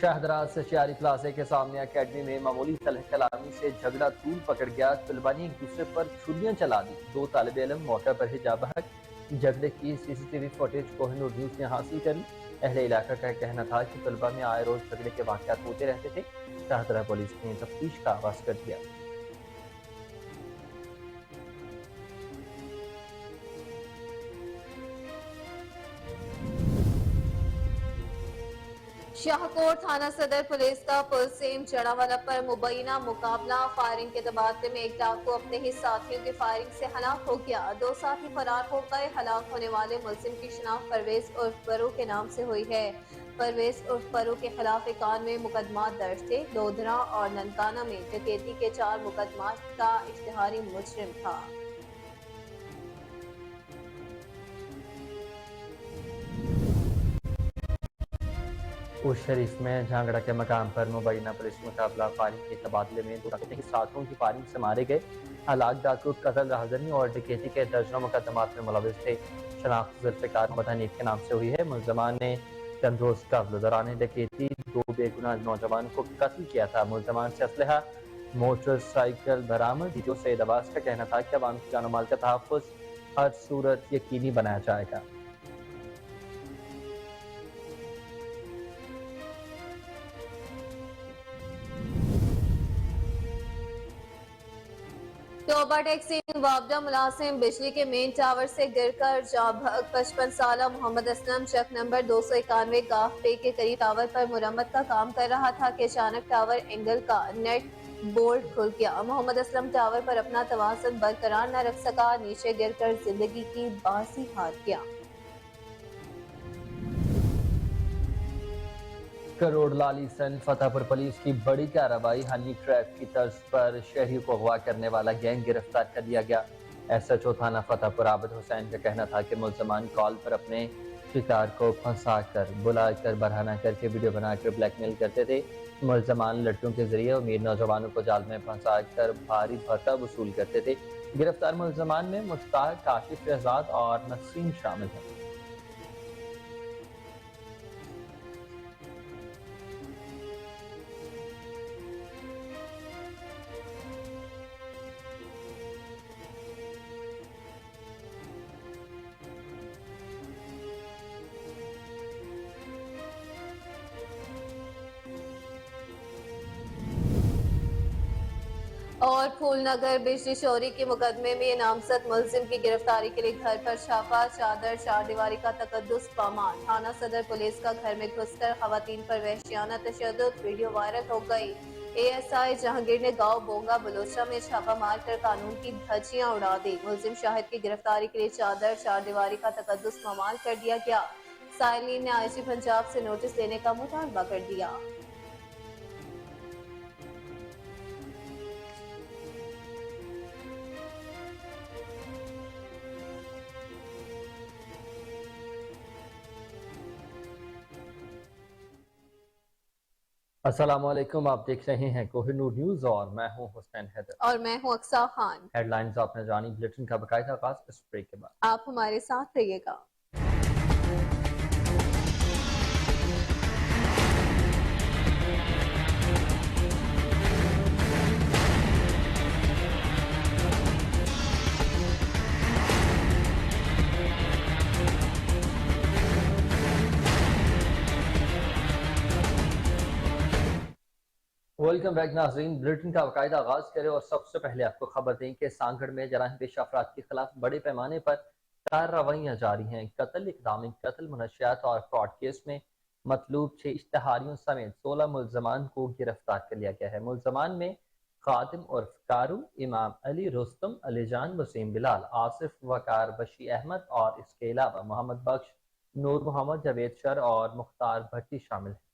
شاہدرہ سے شیاری پلازے کے سامنے اکیڈمی میں معمولی صلح کلامی سے جھگڑا طول پکڑ گیا۔ طلباء نے ایک دوسرے پر چھریاں چلا دی۔ 2 طالب علم موقع پر ہی جاں بحق۔ جھگڑے کی سی C T V footage Koh Noor news نے حاصل کری۔ اہل علاقہ کا کہنا تھا کہ طلباء میں آئے روز جھگڑے کے واقعات ہوتے رہتے تھے۔ شاہدرہ پولیس نے تفتیش کا آغاز کر دیا۔ شاہکوٹ تھانہ صدر پولیس کا پلسیم جڑاوالا پر مبینہ مقابلہ۔ فائرنگ کے تبادلے میں ایک ڈاکو اپنے ہی ساتھیوں کی فائرنگ سے ہلاک ہو گیا۔ 2 ساتھی فرار ہو گئے۔ ہلاک ہونے والے ملزم کی شناخت پرویز عرف پرو کے نام سے ہوئی ہے۔ پرویز عرف پرو کے خلاف 91 مقدمات درج تھے۔ لودھرا اور ننکانہ میں ڈکیتی کے 4 مقدمات کا اشتہاری مجرم تھا۔ اس شریف میں جھانگڑا کے مقام پر مبینہ پولیس مقابلہ۔ فائرنگ کے تبادلے میں 2 ڈاکو کے ساتھیوں کی فائرنگ سے مارے گئے۔ ہلاک ڈاکو قتل، راہزنی اور ڈکیتی کے درجنوں مقدمات میں ملوث تھے۔ شناخت ذوالفقار محمد حنیف کے نام سے ہوئی ہے۔ ملزمان نے چند روز قبل دوران ڈکیتی 2 بے گناہ نوجوانوں کو قتل کیا تھا۔ ملزمان سے اسلحہ، موٹر سائیکل برآمد۔ ڈی ٹی او سعید عباس کا کہنا تھا کہ عوام کی جان و مال کا تحفظ ہر صورت یقینی بنایا جائے گا۔ توبہ ٹیکسی معاوضہ ملازم بجلی کے مین ٹاور سے گر کر جاں بحق۔ 55 سالہ محمد اسلم چک نمبر 291 گاف پے کے قریب ٹاور پر مرمت کا کام کر رہا تھا کہ اچانک ٹاور اینگل کا نیٹ بولٹ کھل گیا۔ محمد اسلم ٹاور پر اپنا توازن برقرار نہ رکھ سکا، نیچے گر کر زندگی کی بازی ہار گیا۔ کروڑ لالی سن فتح پور پولیس کی بڑی کارروائی۔ ہنی ٹریپ کی طرز پر شہریوں کو اغوا کرنے والا گینگ گرفتار کر لیا گیا۔ ایس ایچ او تھانہ فتح پور عابد حسین کا کہنا تھا کہ ملزمان کال پر اپنے شکار کو پھنسا کر، بلا کر، برہنہ کر کے ویڈیو بنا کر بلیک میل کرتے تھے۔ ملزمان لڑکیوں کے ذریعے امیر نوجوانوں کو جال میں پھنسا کر بھاری بھتہ وصول کرتے تھے۔ گرفتار ملزمان میں مشتاق، کاشف شہزاد اور نسیم شامل ہیں۔ اور پھول نگر بجلی چوری کے مقدمے میں نامزد ملزم کی گرفتاری کے لیے گھر پر چھاپا۔ چادر چار دیواری کا تقدس پامال۔ تھانہ صدر پولیس کا گھر میں گھس کر خواتین پر وحشیانہ تشدد، ویڈیو وائرل ہو گئی۔ اے ایس آئی جہانگیر نے گاؤں بونگا بلوچہ میں چھاپا مار کر قانون کی دھجیاں اڑا دی۔ ملزم شاہد کی گرفتاری کے لیے چادر چار دیواری کا تقدس پامال کر دیا گیا۔ سائلین نے آئی جی پنجاب سے نوٹس دینے کا مطالبہ کر دیا۔ السلام علیکم، آپ دیکھ رہے ہیں کوہ نور نیوز اور میں ہوں حسین حیدر اور میں ہوں اقصیٰ خان۔ ہیڈ لائنز آپ نے جانی، بلیٹن کا باقاعدہ آغاز اس بریک کے بعد۔ آپ ہمارے ساتھ رہیے گا۔ ویلکم بیک ناظرین، بلیٹن کا باقاعدہ آغاز کرے اور سب سے پہلے آپ کو خبر دیں کہ سانگھڑ میں جرائم پیشہ افراد کے خلاف بڑے پیمانے پر کارروائیاں جاری ہیں۔ قتل، اقدامی قتل، منشیات اور فراڈ کیس میں مطلوب 6 اشتہاریوں سمیت 16 ملزمان کو گرفتار کر لیا گیا ہے۔ ملزمان میں خادم عرف کارو، امام علی، رستم، علی جان، وسیم بلال، آصف وقار، بشی احمد اور اس کے علاوہ محمد بخش، نور محمد، جاوید شر اور مختار بھٹی شامل ہیں۔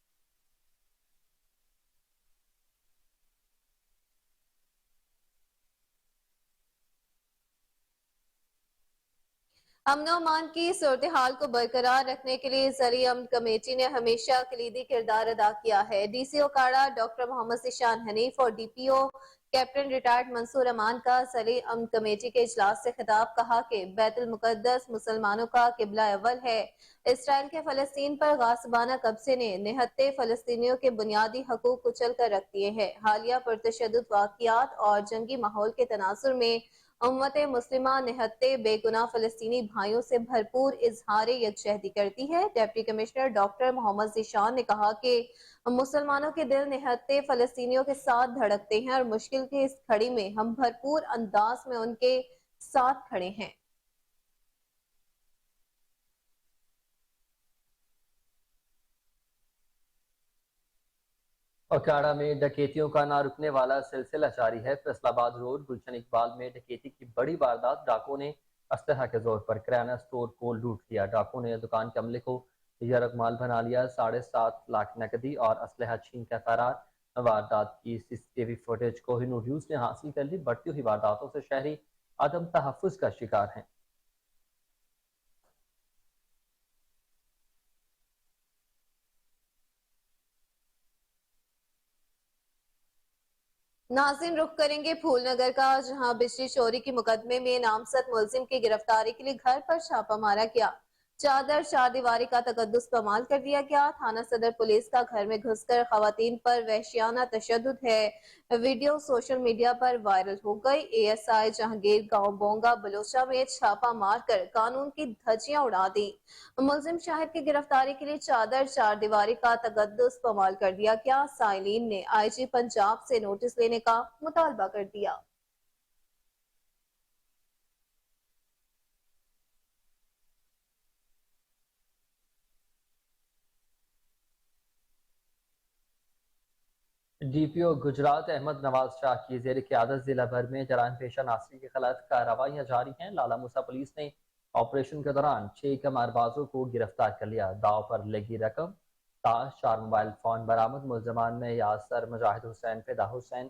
امن و امان کی صورتحال کو برقرار رکھنے کے لیے زرعی امن کمیٹی نے ہمیشہ کلیدی کردار ادا کیا ہے۔ ڈی سی او کاڑا ڈاکٹر محمد ذیشان حنیف اور ڈی پی او कैप्टन रिटायर्ड मंसूर अमान का सली अमन कमेटी के इजलास से खिताब, कहा कि बैतुल मुकद्दस मुसलमानों का किबला अव्वल है। इसराइल के फलस्तीन पर गासिबाना कब्जे ने निहत्ते फलस्तीनियों के बुनियादी हकूक कुचल कर रख दिए हैं। हालिया पुरतशद्दुद वाक़ियात और जंगी माहौल के तनासुर में उम्मत मुस्लिमा निहत्ते बेगुनाह फलस्तीनी भाइयों से भरपूर इजहार यकजहती करती है। Deputy commissioner doctor Mohammad Zeeshan ने कहा कि मुसलमानों के दिल निहत्ते फलस्तीनियों के साथ धड़कते हैं और मुश्किल की इस घड़ी में हम भरपूर अंदाज में उनके साथ खड़े हैं। अखाड़ा में डकैतियों का ना रुकने वाला सिलसिला जारी है। फैसलाबाद रोड गुलशन इकबाल में डकैती की बड़ी वारदात। डाकुओं ने असलहा के जोर पर किराना स्टोर को लूट लिया। डाकुओं ने दुकान के अमले को यरगमाल बना लिया। 7.5 लाख नकदी और असलहा छीन का फरार। वारदात की सीसीटीवी फुटेज को ही न्यूज ने हासिल कर ली। बढ़ती हुई वारदातों से शहरी अदम तहफ़्फ़ुज़ का शिकार हैं। नाज़रीन, रुख करेंगे फूलनगर का, जहां बिजली चोरी की मुकदमे में नामजद मुलजिम की गिरफ्तारी के लिए घर पर छापा मारा गया। चादर चारदीवारी का तकद्दुस पामाल कर दिया गया। थाना सदर पुलिस का घर में घुसकर खवातीन पर वहशियाना तशद्दुद है। वीडियो सोशल मीडिया पर वायरल हो गई। ASI जहांगीर गांव बोंगा बलोचा में छापा मारकर कानून की धज्जियां उड़ा दी। मुलजिम शाहिद की गिरफ्तारी के लिए चादर चारदीवारी का तकद्दुस पामाल कर दिया गया। साइलिन ने IG पंजाब से नोटिस लेने का मुतालबा कर दिया। DPO गुजरात अहमद नवाज शाह की जेर क़यादत जिला भर में जराइम पेशा नासरी के खिलाफ कार्रवाइयाँ जारी हैं। लाला मूसा पुलिस ने ऑपरेशन के दौरान 6 कमारबाजों को गिरफ्तार कर लिया। दाव पर लगी रकम, ताश, 4 मोबाइल फोन बरामद। मुलजमान में यासर, मुजाहिद हुसैन, फिदा हुसैन,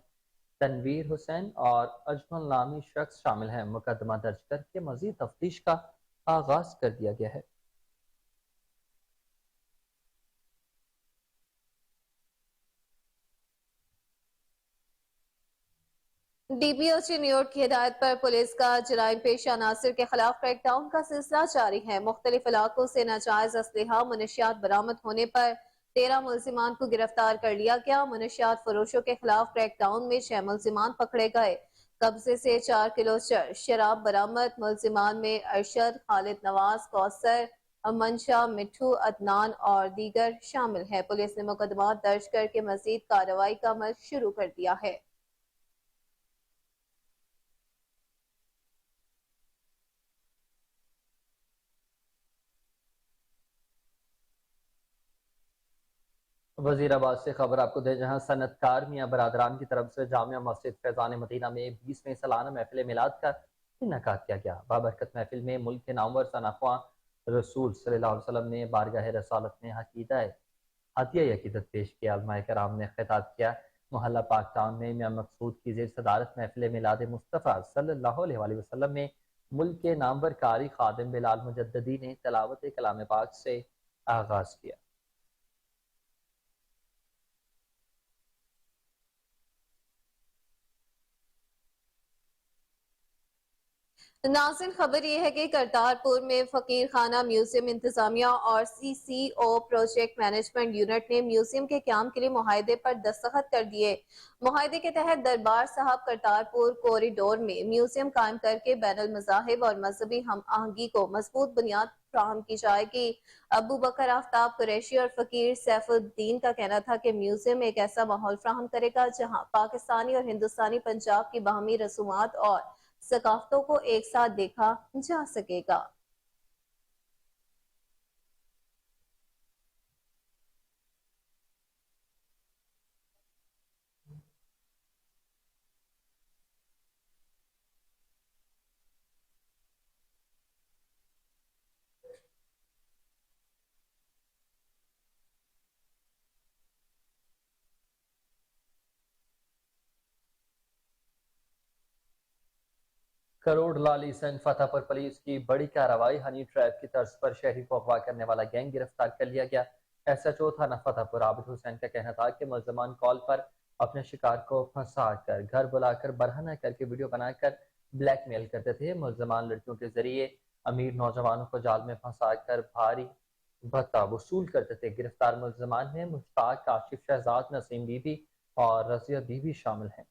तनवीर हुसैन और अजमल नामी शख्स शामिल हैं। मुकदमा दर्ज करके मजीद तफ्तीश का आगाज कर दिया गया है। DPO चिन्योट की हिदायत पर पुलिस का जराइम पेशा नासिर के खिलाफ क्रैकडाउन का सिलसिला जारी है। मुख्तलिफ इलाकों से नाजायज असलहा मुनशियात बरामद होने पर 13 मुलजिमान को गिरफ्तार कर लिया गया। मुनशियात फरोशों के खिलाफ क्रैकडाउन में 6 मुलजिमान पकड़े गए। कब्जे से 4 किलो शराब बरामद। मुलजिमान में अरशद, खालिद, नवाज, कौसर, मंशा, मिठू, अदनान और दीगर शामिल है। पुलिस ने मुकदमा दर्ज करके मजीद कार्रवाई का अमल शुरू कर दिया है। वजीराबाद से खबर आपको दें, जहां सनतकार मियाँ बरादरान की तरफ से जामिया मस्जिद फैजान मदीना में 20वें सालाना महफिल मिलाद का इनकाद किया गया। बाबरकत महफिल में मुल्क के नामवर सनाख्वा रसूल सल्लल्लाहु अलैहि वसल्लम ने बारगाह रसालत में हतिया अकीदत पेश किया। उलमाए कराम ने खिताब किया। मोहल्ला पाक टाउन में मियाँ मकसूद की जेर सदारत महफिल मिलाद मुस्तफ़ा सल्लल्लाहु अलैहि वसल्लम में मुल्क के नामवर कारी खादिम बिलाल मुजद्ददी ने तलावत कलाम पाक से आगाज किया। नाज़रीन, खबर यह है कि करतारपुर में फकीर खाना म्यूजियम इंतजामिया और CCO प्रोजेक्ट मैनेजमेंट यूनिट ने म्यूजियम के क्याम के लिए मुआहदे पर दस्तखत कर दिए। मुआहदे के तहत दरबार साहब करतारपुर कॉरिडोर में म्यूजियम कायम करके बैनुल मज़ाहिब और मजहबी हम आहंगी को मजबूत बुनियाद फ्राहम की जाएगी। अबू बकर आफ्ताब कुरैशी और फकीर सैफुद्दीन का कहना था कि म्यूजियम एक ऐसा माहौल फ्राहम करेगा जहाँ पाकिस्तानी और हिंदुस्तानी पंजाब की बाहमी रसूमात और सकाफतों को एक साथ देखा जा सकेगा। करोड़ लाली संग फतेहपुर पुलिस की बड़ी कार्रवाई। हनी ट्रैप की तर्ज पर शहरी को अगवा करने वाला गैंग गिरफ्तार कर लिया गया। SHO थाना फतेहपुर आबिद हुसैन का कहना था कि मुलजमान कॉल पर اپنے شکار کو پھنسا کر گھر بلا کر برہنہ کر کے ویڈیو بنا کر بلیک میل کرتے تھے۔ ملزمان لڑکیوں کے ذریعے امیر نوجوانوں کو جال میں پھنسا کر بھاری بھتہ وصول کرتے تھے۔ گرفتار ملزمان میں مشتاق، کاشف شہزاد، نسیم بی بی اور رضیہ بی بی شامل ہیں۔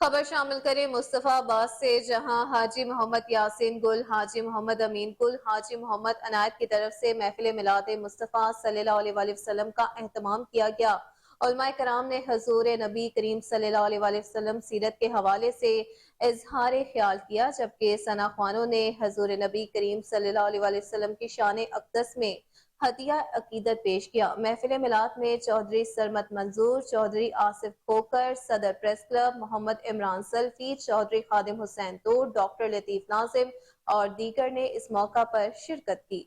خبر شامل کریں مصطفیٰ آباد سے، جہاں حاجی محمد یاسین گل، حاجی محمد امین گل، حاجی محمد عنایت کی طرف سے محفل میلاد مصطفیٰ صلی اللہ علیہ وسلم کا اہتمام کیا گیا۔ علماء کرام نے حضور نبی کریم صلی اللہ علیہ وسلم سیرت کے حوالے سے اظہار خیال کیا، جبکہ ثنا خوانوں نے حضور نبی کریم صلی اللہ علیہ وسلم کی شان اقدس میں ہدیہ عقیدت پیش کیا۔ محفل میلاد میں چودھری سرمت منظور، چودھری آصف کھوکر، صدر پریس کلب محمد عمران سلفی، چودھری خادم حسین طور، ڈاکٹر لطیف ناظم اور دیگر نے اس موقع پر شرکت کی۔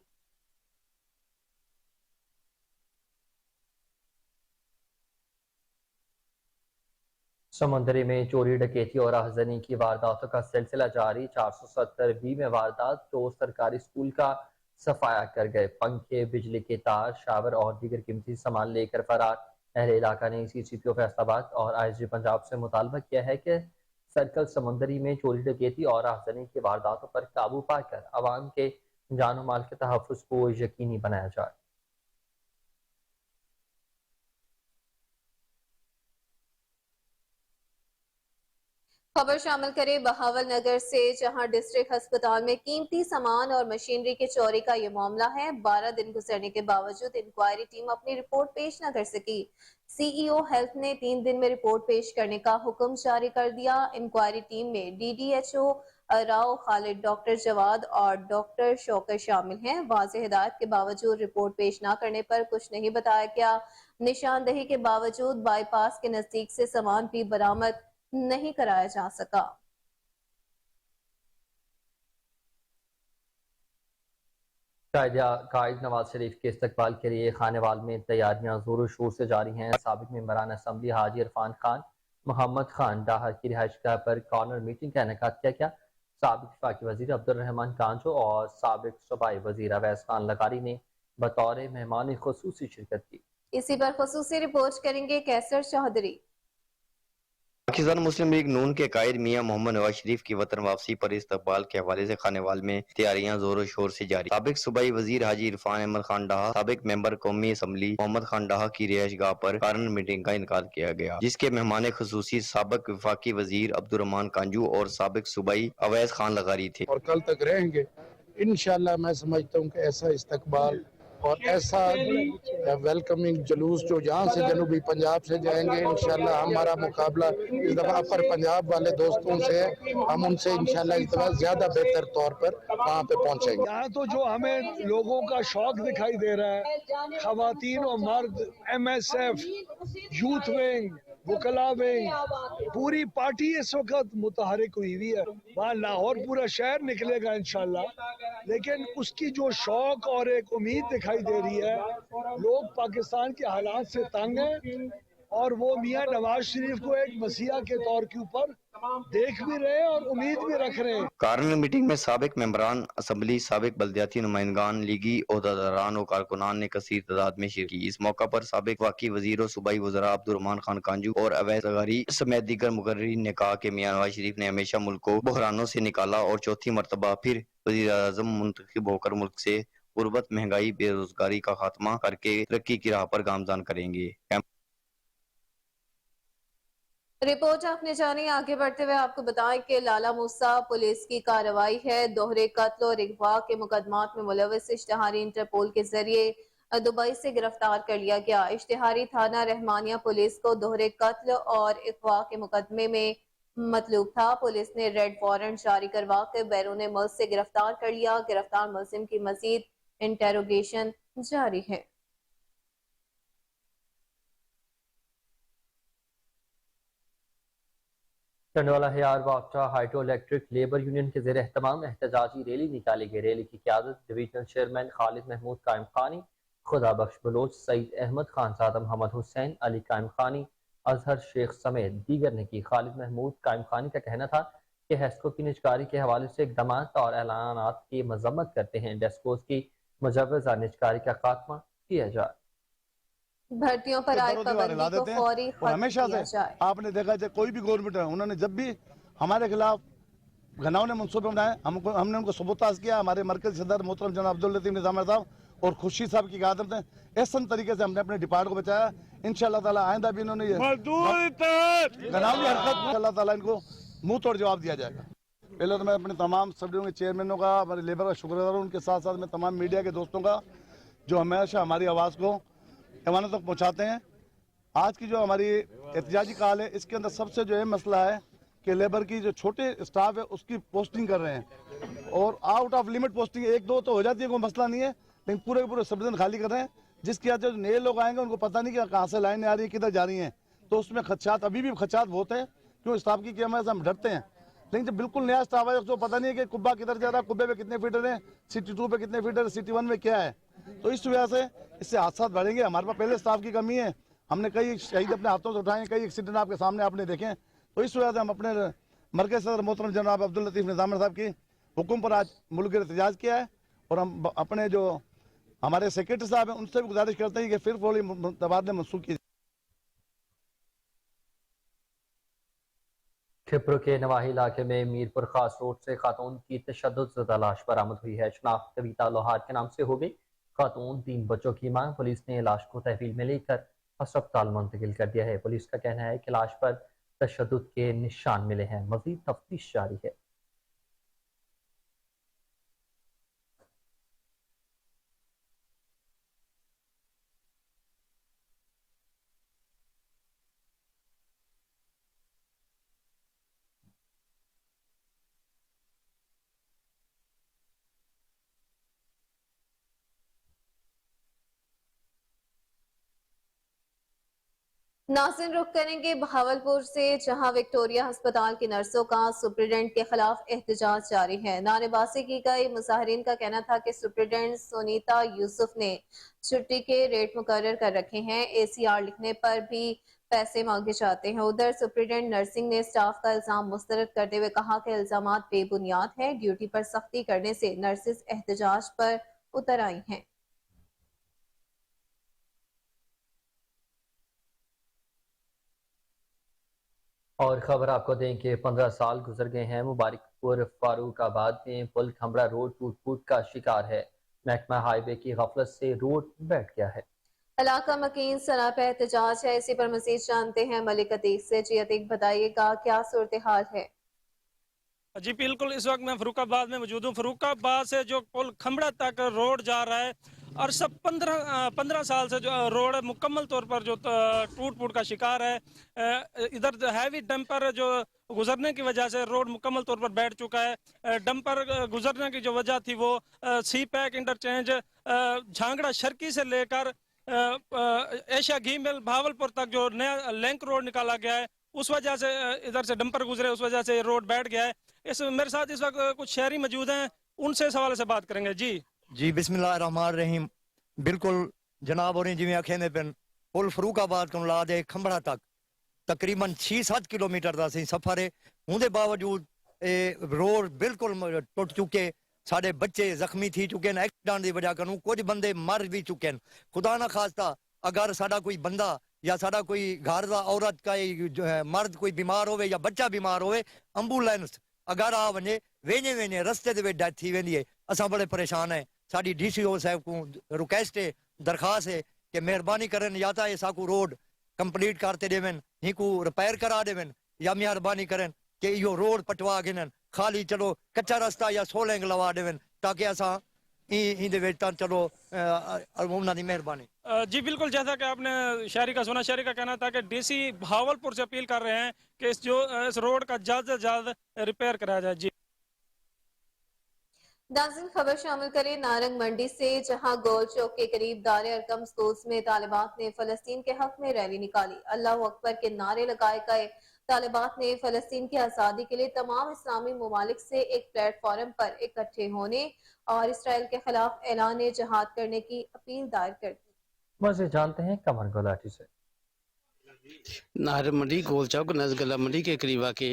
سمندری میں چوری، ڈکیتی اور راہزنی کی وارداتوں کا سلسلہ جاری۔ 470 میں واردات، 2 سرکاری سکول کا صفایا کر گئے۔ پنکھے، بجلی کے تار، شاور اور دیگر قیمتی سامان لے کر فرار۔ اہل علاقہ نے سی سی پی او فیصل آباد اور آئی جی پنجاب سے مطالبہ کیا ہے کہ سرکل سمندری میں چوری، ڈکیتی اور راہزنی کی وارداتوں پر قابو پا کر عوام کے جان و مال کے تحفظ کو یقینی بنایا جائے۔ خبر شامل کریں بہاول نگر سے، جہاں ڈسٹرکٹ ہسپتال میں قیمتی سامان اور مشینری کے چوری کا یہ معاملہ ہے۔ 12 دن گزرنے کے باوجود انکوائری ٹیم اپنی رپورٹ پیش نہ کر سکی۔ سی ای او ہیلتھ نے 3 دن میں رپورٹ پیش کرنے کا حکم جاری کر دیا۔ انکوائری ٹیم میں D D H O Rao Khalid, doctor Jawad اور ڈاکٹر شوکر شامل ہیں۔ واضح ہدایت کے باوجود رپورٹ پیش نہ کرنے پر کچھ نہیں بتایا گیا۔ نشاندہی کے باوجود بائی پاس کے نزدیک سے سامان بھی برآمد نہیں کرایا جا سکا۔ قائد نواز شریف کے استقبال کے لیے خانے وال میں تیاریاں زور و شور سے جاری ہیں۔ سابق ممبران اسمبلی حاجی عرفان خان، محمد خان ڈاہر کی رہائش گاہ پر کارنر میٹنگ کا انعقاد کیا گیا۔ سابق وفاقی وزیر عبدالرحمان کانجو اور سابق صوبائی وزیر اویس خان لغاری نے بطور مہمان خصوصی شرکت کی۔ اسی پر خصوصی رپورٹ کریں گے کیسر چودھری۔ پاکستان مسلم لیگ نون کے قائد میاں محمد نواز شریف کی وطن واپسی پر استقبال کے حوالے سے خانے وال میں تیاریاں زور و شور سے جاری۔ سابق صوبائی وزیر حاجی عرفان احمد خان ڈاہا، سابق ممبر قومی اسمبلی محمد خان ڈاہا کی رہائش گاہ پر کارنر میٹنگ کا انعقاد کیا گیا، جس کے مہمان خصوصی سابق وفاقی وزیر عبدالرحمان کانجو اور سابق صوبائی اویس خان لغاری تھے۔ اور کل تک رہیں گے انشاءاللہ۔ میں سمجھتا ہوں کہ ایسا استقبال اور ایسا ویلکمنگ جلوس جو یہاں سے جنوبی پنجاب سے جائیں گے، انشاءاللہ ہمارا مقابلہ اس دفعہ اپر پنجاب والے دوستوں سے ہے۔ ہم ان سے انشاءاللہ اس دفعہ زیادہ بہتر طور پر وہاں پہ پہنچیں گے۔ یہاں تو جو ہمیں لوگوں کا شوق دکھائی دے رہا ہے، خواتین و مرد، M S F, youth wing, وکلا ونگ، پوری پارٹی اس وقت متحرک ہوئی ہوئی ہے۔ وہاں لاہور پورا شہر نکلے گا انشاءاللہ، لیکن اس کی جو شوق اور ایک امید دکھائی دے رہی ہے، لوگ پاکستان کے حالات سے تنگ ہیں اور وہ میاں نواز شریف کو ایک مسیحا کے طور کے اوپر دیکھ بھی رہے ہیں اور امید بھی رکھ رہے ہیں۔ کارنر میٹنگ میں سابق ممبران اسمبلی، سابق بلدیاتی نمائندگان، لیگی عہدیداران و کارکنان نے کثیر تعداد میں شرکت کی۔ اس موقع پر سابق وفاقی وزیر و صوبائی وزراء عبدالرحمان خان کانجو اور اویس لغاری سمیت دیگر مقررین نے کہا کہ میاں نواز شریف نے ہمیشہ ملک کو بحرانوں سے نکالا اور چوتھی مرتبہ پھر وزیر اعظم منتخب ہو کر ملک سے غربت، مہنگائی، بے روزگاری کا خاتمہ کر کے ترقی کی راہ پر گامزن کریں گے۔ رپورٹ اپنے جانے آگے بڑھتے ہوئے آپ کو بتائیں کہ لالا موسیٰ پولیس کی کارروائی ہے۔ دوہرے قتل اور اغوا کے مقدمات میں ملوث اشتہاری انٹرپول کے ذریعے دبئی سے گرفتار کر لیا گیا۔ اشتہاری تھانہ رحمانیہ پولیس کو دوہرے قتل اور اغوا کے مقدمے میں مطلوب تھا۔ پولیس نے ریڈ وارنٹ جاری کروا کے بیرون ملک سے گرفتار کر لیا۔ گرفتار ملزم کی مزید انٹیروگیشن جاری ہے۔ ٹنڈوالا ہیار واپٹا ہائیڈرو الیکٹرک لیبر یونین کے زیر اہتمام احتجاجی ریلی نکالی گئی۔ ریلی کی قیادت ڈویژنل چیئرمین خالد محمود قائم خانی، خدا بخش بلوچ، سعید احمد خانزادہ، محمد حسین علی قائم خانی، اظہر شیخ سمیت دیگر نے کی۔ خالد محمود قائم خانی کا کہنا تھا کہ ہیسکو کی نجکاری کے حوالے سے اقدامات اور اعلانات کی مذمت کرتے ہیں۔ ڈیسکوز کی مجوزہ نجکاری کا خاتمہ کیا جائے۔ بھرتیوں پر عائد پابندی کو فوری اور ختم ہمیشہ کیا سے جائے۔ آپ نے دیکھا جائے کوئی بھی گورنمنٹ ہے انہوں نے جب بھی ہمارے خلاف گھناؤں نے منصوبے بنائے ہم نے ان کو سبوتاژ کیا۔ ہمارے مرکزی صدر محترم جناب عبداللطیف نظام صاحب اور خورشید صاحب کی قیادت میں احسن طریقے سے ہم نے اپنے ڈپارٹ کو بچایا۔ انشاءاللہ تعالی آئندہ بھی انہوں نے یہ گھناؤں کی حرکت اللہ تعالیٰ ان کو منہ توڑ جواب دیا جائے گا۔ پہلے تو میں اپنے تمام سب ڈویژن کے چیئرمینوں کا، ہمارے لیبر کا شکر گزار ہوں، ان کے ساتھ ساتھ میں تمام میڈیا کے دوستوں کا جو ہمیشہ ہماری آواز کو ایوانوں تک پہنچاتے ہیں۔ آج کی جو ہماری احتجاجی کال ہے اس کے اندر سب سے جو اہم مسئلہ ہے کہ لیبر کی جو چھوٹے اسٹاف ہے اس کی پوسٹنگ کر رہے ہیں اور آؤٹ آف لمٹ پوسٹنگ ایک دو تو ہو جاتی ہے، کوئی مسئلہ نہیں ہے، لیکن پورے کے پورے سب ڈویژن خالی کر رہے ہیں جس کی وجہ سے نئے لوگ آئیں گے ان کو پتہ نہیں کہ کہاں سے لائنیں آ رہی ہیں کدھر جا رہی ہیں، تو اس میں خدشات ابھی بھی خدشات بہت ہیں کیوں اسٹاف کی قیمت سے ہم ڈرتے ہیں۔ لیکن جب بالکل نیا اسٹاف ہے اس کو پتہ نہیں ہے کہ قبہ کدھر جا رہا ہے، قبے پہ کتنے فیٹر ہیں، سٹی 2 پہ کتنے فیٹر، سٹی 1 میں کیا ہے، تو اس وجہ سے اس سے حادثات بڑھیں گے۔ ہمارے پاس پہلے اسٹاف کی کمی ہے، ہم نے کئی شہید اپنے ہاتھوں سے اٹھائے ہیں، کئی ایکسیڈنٹ آپ کے سامنے آپ نے دیکھے ہیں، تو اس وجہ سے ہم اپنے مرکزی صدر محترم جناب عبداللطیف نظام صاحب کی حکم پر آج ملک احتجاج کیا ہے اور ہم اپنے جو ہمارے سیکرٹری صاحب ہیں ان سے بھی گزارش کرتے ہیں کہ پھر فوری تبادلے منسوخ کیے۔ کھپرو کے نواحی علاقے میں میرپور خاص روڈ سے خاتون کی تشدد زدہ لاش برآمد ہوئی ہے۔ شناخت کویتا لوہار کے نام سے ہوگی۔ خاتون 3 بچوں کی ماں، پولیس نے لاش کو تحویل میں لے کر ہسپتال منتقل کر دیا ہے۔ پولیس کا کہنا ہے کہ لاش پر تشدد کے نشان ملے ہیں، مزید تفتیش جاری ہے۔ ناظرین رخ کریں گے بہاولپور سے، جہاں وکٹوریہ ہسپتال کی نرسوں کا سپرنٹینڈنٹ کے خلاف احتجاج جاری ہے۔ نعرے بازی کی گئی۔ مظاہرین کا کہنا تھا کہ سپرنٹینڈنٹ سونیتا یوسف نے چھٹی کے ریٹ مقرر کر رکھے ہیں، ACR لکھنے پر بھی پیسے مانگے جاتے ہیں۔ ادھر سپرنٹینڈنٹ نرسنگ نے اسٹاف کا الزام مسترد کرتے ہوئے کہا کہ الزامات بے بنیاد ہیں، ڈیوٹی پر سختی کرنے سے نرسز احتجاج پر اتر آئی ہیں۔ اور خبر آپ کو دیں کہ 15 سال گزر گئے ہیں، مبارک پور فاروق آباد میں پل کھمڑا روڈ ٹوٹ پھوٹ کا شکار ہے۔ محکمہ ہائی وے کی غفلت سے روڈ بیٹھ گیا ہے۔ علاقہ مکین سرا پہ احتجاج ہے، اسی پر مزید جانتے ہیں ملک عتیق سے۔ جی عتیق بتائیے گا کیا صورتحال ہے؟ جی بالکل، اس وقت میں فاروق آباد میں موجود ہوں۔ فاروق آباد سے جو پل کھمڑا تک روڈ جا رہا ہے اور سب 15 سال سے جو روڈ مکمل طور پر جو ٹوٹ پھوٹ کا شکار ہے، ادھر ہیوی ڈمپر جو گزرنے کی وجہ سے روڈ مکمل طور پر بیٹھ چکا ہے۔ ڈمپر گزرنے کی جو وجہ تھی وہ سی پیک انٹرچینج جھانگڑا شرکی سے لے کر ایشیا گھی مل بہاولپور تک جو نیا لنک روڈ نکالا گیا ہے، اس وجہ سے ادھر سے ڈمپر گزرے، اس وجہ سے روڈ بیٹھ گیا ہے۔ میرے ساتھ اس وقت کچھ شہری موجود ہیں، ان سے اس حوالے سے بات کریں گے۔ جی بسم اللہ الرحمن الرحیم۔ بالکل جناب اور جی آخر پن پل فاروق آباد کو لا دے کھمبڑا تک تقریباً 6-7 کلومیٹر کا سی سفر ہے، اندر باوجود روڈ بالکل ٹوٹ چکے، سارے بچے زخمی تھی چکے ہیں، ایکسیڈنٹ کی وجہ کروں کچھ بندے مر بھی چکے ہیں۔ خدا نہ خواستہ اگر ساڈا کوئی بندہ یا ساڈا کوئی گھر کا عورت کا مرد کوئی بیمار ہوئے یا بچہ بیمار ہوئے، ایمبولینس اگر آ ونے وینے وینے رستے دے ڈیتھ تھی ویندی ہے، اساں بڑے پریشان ہیں۔ ساری DCO صاحب کو ریکویسٹ ہے، درخواست ہے کہ مہربانی کرن یا تا ایسا کو روڈ کمپلیٹ کرتے دیون، ہی کو ریپیئر کرا دیون، یا مہربانی کرن کہ یہ روڈ پٹوا گنن، خالی چلو کچا رستہ یا سولنگ لوا دیون تاکہ اساں این دے وچ چلو انہاں دی مہربانی۔ جی بالکل، جیسا کہ آپ نے شہری کا سنا، شہری کا کہنا تھا کہ DC بہاولپور سے اپیل کر رہے ہیں کہ اس روڈ کا جلد سے جلد ریپیئر کرایا جائے۔ جی ناظرین خبر شامل کریں نارنگ منڈی سے، جہاں گول چوک کے قریب دار ارقم سکولز میں طالبات نے فلسطین کے حق میں ریلی نکالی۔ اللہ اکبر کے نعرے لگائے گئے۔ طالبات نے فلسطین کی آزادی کے لیے تمام اسلامی ممالک سے ایک پلیٹ فارم پر اکٹھے ہونے اور اسرائیل کے خلاف اعلان جہاد کرنے کی اپیل دائر کر دی۔ مزید جانتے ہیں کمر گولاٹی سے۔ नाहर मंडी गोल चौक नजगला मंडी के करीब वाक़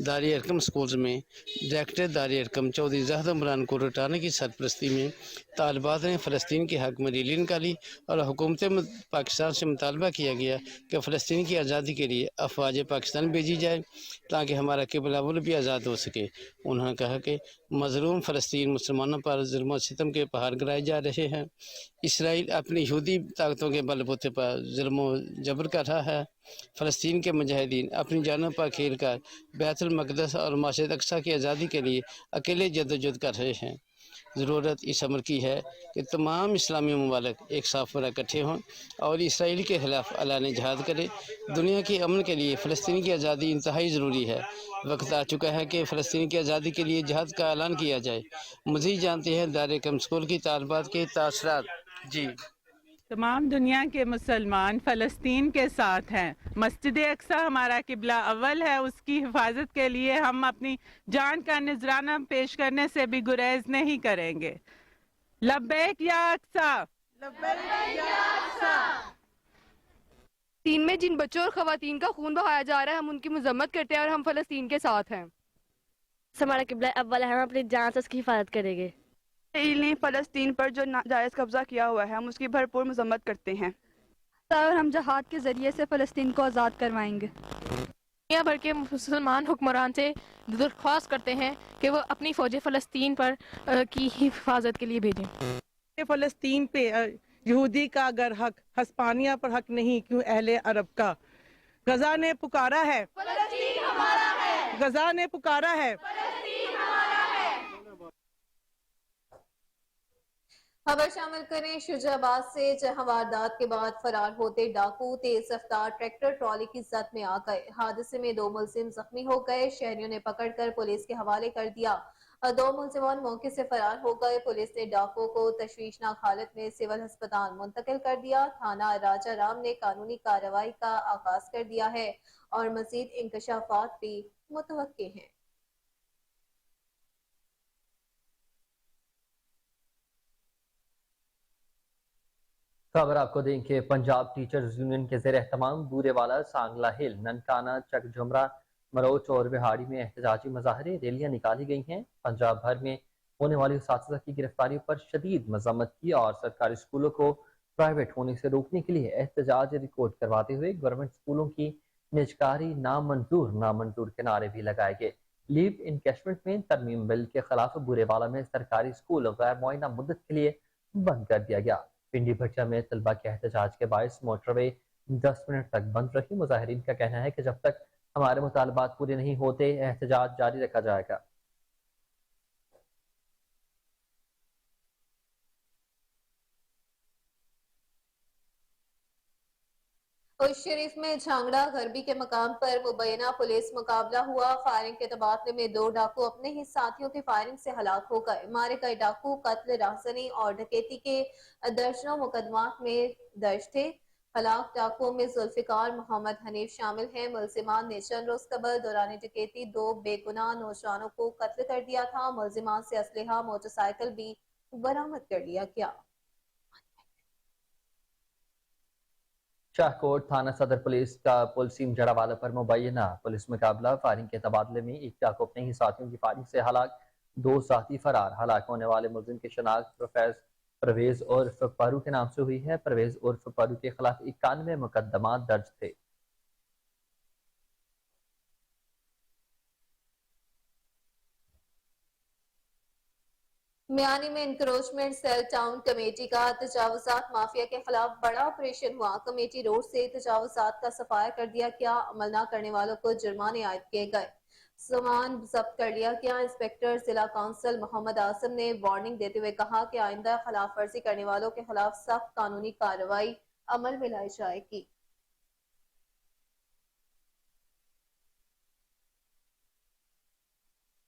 दारी अरकम स्कूल्स में डायरेक्टर दारी अरकम चौधरी ज़हरा इमरान को रिटाने की सरपरस्ती में तालिबात ने फ़लस्तीन के हक़ में रैली निकाली और हुकूमत पाकिस्तान से मुतालबा किया गया कि फ़लस्तीन की आज़ादी के लिए अफवाज पाकिस्तान भेजी जाए ताकि हमारा क़िबला मुल्क भी आज़ाद हो सके। उन्होंने कहा कि मज़लूम फ़लस्तीन मुसलमानों पर जुल्म और सितम के पहाड़ गिराए जा रहे हैं। इसराइल अपनी यहूदी ताकतों के बलबूते पर जुल्म और जबर कर रहा है। फ़लस्तीन के मुजाहिदीन अपनी जानों पर खेल कर बैतुल मक़दस और मस्जिद अक़सा की आज़ादी के लिए अकेले जद्दोजहद कर रहे हैं। ज़रूरत इस अमर की है कि तमाम इस्लामी ममालिक एक साफ पर इकट्ठे हों और इसराइल के ख़िलाफ़ एलान जिहाद करें। दुनिया के अमन के लिए फ़लस्तीन की आज़ादी इंतहाई ज़रूरी है। वक्त आ चुका है कि फ़लस्तीन की आज़ादी के लिए जिहाद का ऐलान किया जाए। मज़ीद जानते हैं दार कम स्कूल की तालिबात के तासरात। जी, तमाम दुनिया के मुसलमान फ़लस्तीन के साथ हैं। मस्जिद अक्सा हमारा किबला अव्वल है, उसकी हिफाजत के लिए हम अपनी जान का नजराना पेश करने से भी गुरेज नहीं करेंगे। लब्बैक या अक्सा, लब्बैक या अक्सा। फ़लस्तीन में जिन बच्चों और ख़वातीन का खून बहाया जा रहा है, हम उनकी मज़म्मत करते हैं और हम फ़लस्तीन के साथ हैं। हमारा किबला अव्वल है, हम अपनी जान से उसकी हिफाजत करेंगे। इसराइल ने फ़लस्तीन पर जो नाजायज़ कब्ज़ा किया हुआ है, हम उसकी भरपूर मज़म्मत करते हैं और हम जहाद के ज़रिए से फ़लस्तीन को आज़ाद करवाएंगे। दुनिया भर के मुसलमान हुक्मरान से दरख्वास्त करते हैं कि वो अपनी फ़ौजें फ़लस्तीन पर की हिफाजत के लिए भेजें। फ़लस्तीन पे यहूदी का अगर हक हस्पानिया पर हक नहीं, क्यों अहले अरब का? गजा ने पुकारा है, फ़लस्तीन हमारा है। गजा ने पुकारा है, फ़लस्तीन हमारा है। खबर शामिल करें शुजाबाद से, जहां वारदात के बाद फरार होते डाकू तेज रफ्तार ट्रैक्टर ट्रॉली की जद में आ गए। हादसे में 2 मुलजिम जख्मी हो गए। शहरियों ने पकड़कर पुलिस के हवाले कर दिया। 2 मुलजिमान मौके से फरार हो गए। पुलिस ने डाकुओं को तशवीशनाक हालत में सिविल अस्पताल मुंतकिल कर दिया। थाना राजा राम ने कानूनी कार्रवाई का आगाज कर दिया है और मजीद इंकशाफात भी मुतवक्के हैं। खबर आपको दें कि पंजाब टीचर्स यूनियन के ज़ेर एहतमाम बूरेवाला, सांगला हिल, ननकाना, चक झुमरा, मरोच और बिहाड़ी में एहतजाजी मुजाहरे रैलियां निकाली गई हैं। पंजाब भर में होने वाली उसातिज़ा की गिरफ्तारी पर शदीद मजम्मत की और सरकारी स्कूलों को प्राइवेट होने से रोकने के लिए एहतजाज रिकॉर्ड करवाते हुए गवर्नमेंट स्कूलों की निजकारी नामंजूर के नारे भी लगाए गए। लीव इनकैशमेंट में तरमीम बिल के खिलाफ बूरेवाला में सरकारी स्कूल गैर मुआयना मुद्दत के लिए बंद कर दिया गया। पिंडी भट्टा में तलबा के एहतजाज के बायस मोटरवे 10 मिनट तक बंद रही। मुजाहिरीन का कहना है कि जब तक हमारे मुतालबात पूरे नहीं होते एहतजाज जारी रखा जाएगा। उस शरीफ में झांगड़ा गरबी के मकाम पर मुबैना पुलिस मुकाबला हुआ। फायरिंग के तबादले में 2 डाकू अपने ही साथियों की फायरिंग से हलाक हो गए। मारे गए डाकू कत्ल, राहज़नी और डकैती के दर्जनों मुकदमात में दर्ज थे। हलाक डाकुओं में जुल्फिकार मोहम्मद हनीफ शामिल हैं। मुलजिमान ने चंद रोज कबल दौरान डकैती 2 बेगुनाह नौजवानों को कत्ल कर दिया था। मुलजिमान से असलहा, मोटरसाइकिल भी बरामद कर लिया गया। शाहकोट थाना सदर पुलिस का पुलसीम जड़ावाला पर मुबैना पुलिस मुकाबला। फायरिंग के तबादले में एक डाकू अपने ही साथियों की फायरिंग से हलाक, 2 साथी फरार। हलाक होने वाले मुलजिम की शनाख्त परवेज उर्फ परू के नाम से हुई है। परवेज उर्फ परू के खिलाफ 91 मुकदमा दर्ज थे। मियानी में इंक्रोचमेंट सेल टाउन कमेटी का तजावुजात माफिया के खिलाफ बड़ा ऑपरेशन हुआ। कमेटी रोड से तजावुजात का सफाया कर दिया गया। अमल न करने वालों को जुर्माने आयद किए गए। सामान जब्त कर लिया गया। इंस्पेक्टर जिला काउंसिल मोहम्मद आसम ने वार्निंग देते हुए कहा कि आइंदा खिलाफ वर्जी करने वालों के खिलाफ सख्त कानूनी कार्रवाई अमल में लाई जाएगी।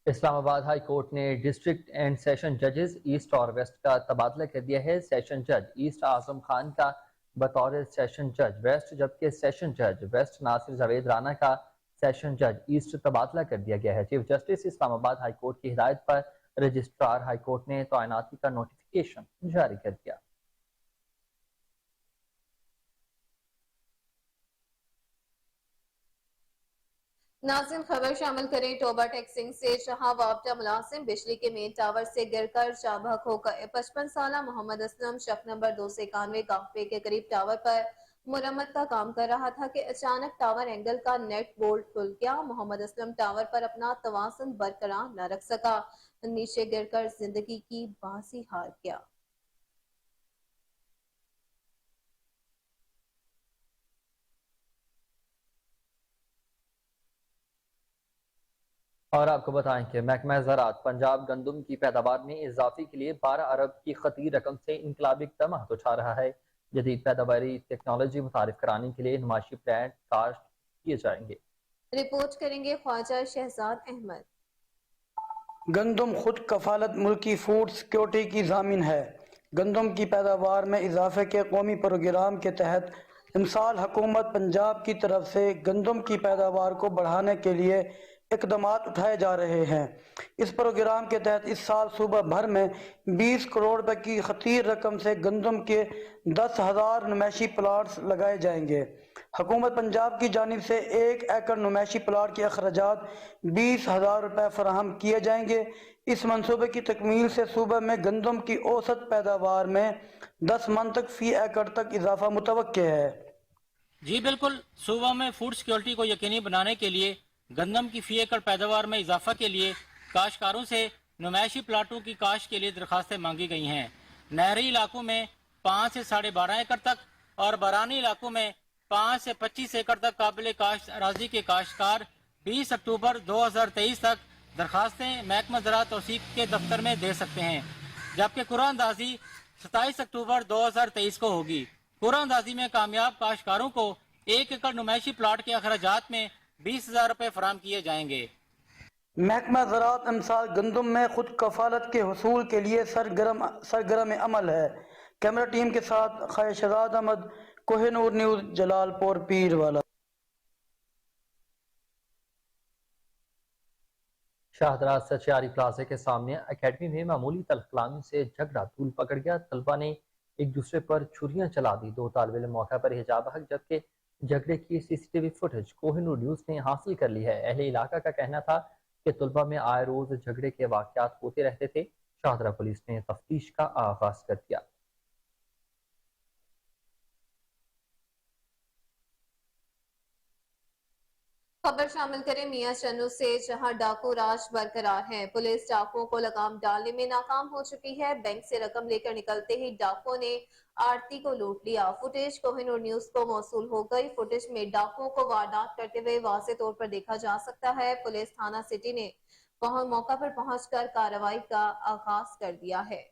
इस्लामाबाद हाई कोर्ट ने डिस्ट्रिक्ट एंड सेशन जजेस ईस्ट और वेस्ट का तबादला कर दिया है। सेशन जज ईस्ट आजम खान का बतौर सेशन जज वेस्ट, जबकि सेशन जज वेस्ट नासिर जावेद राना का सेशन जज ईस्ट तबादला कर दिया गया है। Chief justice Islamabad high court की हिदायत पर रजिस्ट्रार हाई कोर्ट ने तैनाती का नोटिफिकेशन जारी कर दिया। नाज़रीन खबर शामिल करें टोबा टेक्सिंग से जहां वापटा मुलाजिम बिजली के मेन टावर से गिरकर चाबक हो गए। 55 साल मोहम्मद असलम शक नंबर 291 गांव के करीब टावर पर मुरम्मत का काम कर रहा था कि अचानक टावर एंगल का नेट बोल्ट खुल गया। मोहम्मद असलम टावर पर अपना तवाज़ुन बरकरार न रख सका, नीचे गिरकर जिंदगी की बाजी हार गया। और आपको बताएं कि महकमा ज़राअत पंजाब गंदम की पैदावार में इजाफे के लिए 12 अरब की खतीर रकम से इनकलाबी इक़दामात उठा रहा है। जदीद पैदावारी टेक्नोलॉजी मुतारिफ कराने के लिए नुमाइशी प्लांट काश्त किए जाएंगे। रिपोर्ट करेंगे ख्वाजा शहजाद अहमद। गंदम खुद कफालत मुल्की फूड सिक्योरिटी की ज़ामिन है। गंदम की पैदावार में इजाफे के कौमी प्रोग्राम के तहत इमसाल हुकूमत पंजाब की तरफ से गंदम की पैदावार को बढ़ाने के लिए इक़दामात उठाए जा रहे हैं। इस प्रोग्राम के तहत इस साल सूबा भर में 20 करोड़ रुपए की खतीर रकम से गंदम के 10,000 नुमाइशी प्लाट्स लगाए जाएंगे। हुकूमत पंजाब की जानिब से 1 एकड़ नुमाइशी प्लाट के अखराजात 20,000 रुपए फराहम किए जाएंगे। इस मंसूबे की तकमील से सूबे में गंदम की औसत पैदावार में 10 मन तक फी एकड़ तक इजाफा मुतवक्के है। जी बिल्कुल, सूबा में फूड सिक्योरिटी को यकीनी बनाने के लिए गंदम की फी एकड़ पैदावार में इजाफा के लिए काश्तकारों से नुमाइशी प्लाटों की काश्त के लिए दरखास्तें मांगी गई हैं। नहरी इलाकों में 5 से 12.5 एकड़ तक और बरानी इलाकों में 5 से 25 एकड़ तक काबिल काश्त अराजी के काश्तकार 20 अक्टूबर 2023 तक दरखास्तें महकमा ज़राअत तौसीक के दफ्तर में दे सकते हैं, जबकि कुरानंदाजी 27 अक्टूबर 2023 को होगी। कुरानंदाजी में कामयाब काश्तकारों को 1 एकड़ नुमाइशी प्लाट के अखराजात में 20,000 रुपए फराहम किए जाएंगे। महकमा ज़राअत इमसाल गंदम में खुद कफालत के हुसूल के लिए सरगर्म अमल है। कैमरा टीम के साथ ख्वाजा शहजाद अहमद, कोहिनूर न्यूज़, जलालपुर पीरवाला। शाहदराज सचियारी प्लाजा के सामने अकेडमी में मामूली तलखलामी से झगड़ा तूल पकड़ गया। तलबा ने एक दूसरे पर छुरियां चला दी। 2 तालिब इल्म मौका पर हिजाब हक, जबकि झगड़े की सीसीटीवी फुटेज कोहिनूर न्यूज़ ने हासिल कर ली है। अहले इलाका का कहना था कि तलबा में आए रोज झगड़े के वाक़यात होते रहते थे। शाहदरा पुलिस ने तफ्तीश का आगाज कर दिया। खबर शामिल करें मियां चन्नू से, जहां डाकू राज बरकरार है। पुलिस डाकुओं को लगाम डालने में नाकाम हो चुकी है। बैंक से रकम लेकर निकलते ही डाकुओं ने आरती को लूट लिया। फुटेज कोहिनूर न्यूज़ को मौसूल हो गई। फुटेज में डाकुओं को वारदात करते हुए वाज़ेह तौर पर देखा जा सकता है। पुलिस थाना सिटी ने मौका पर पहुंचकर कार्रवाई का आगाज कर दिया है।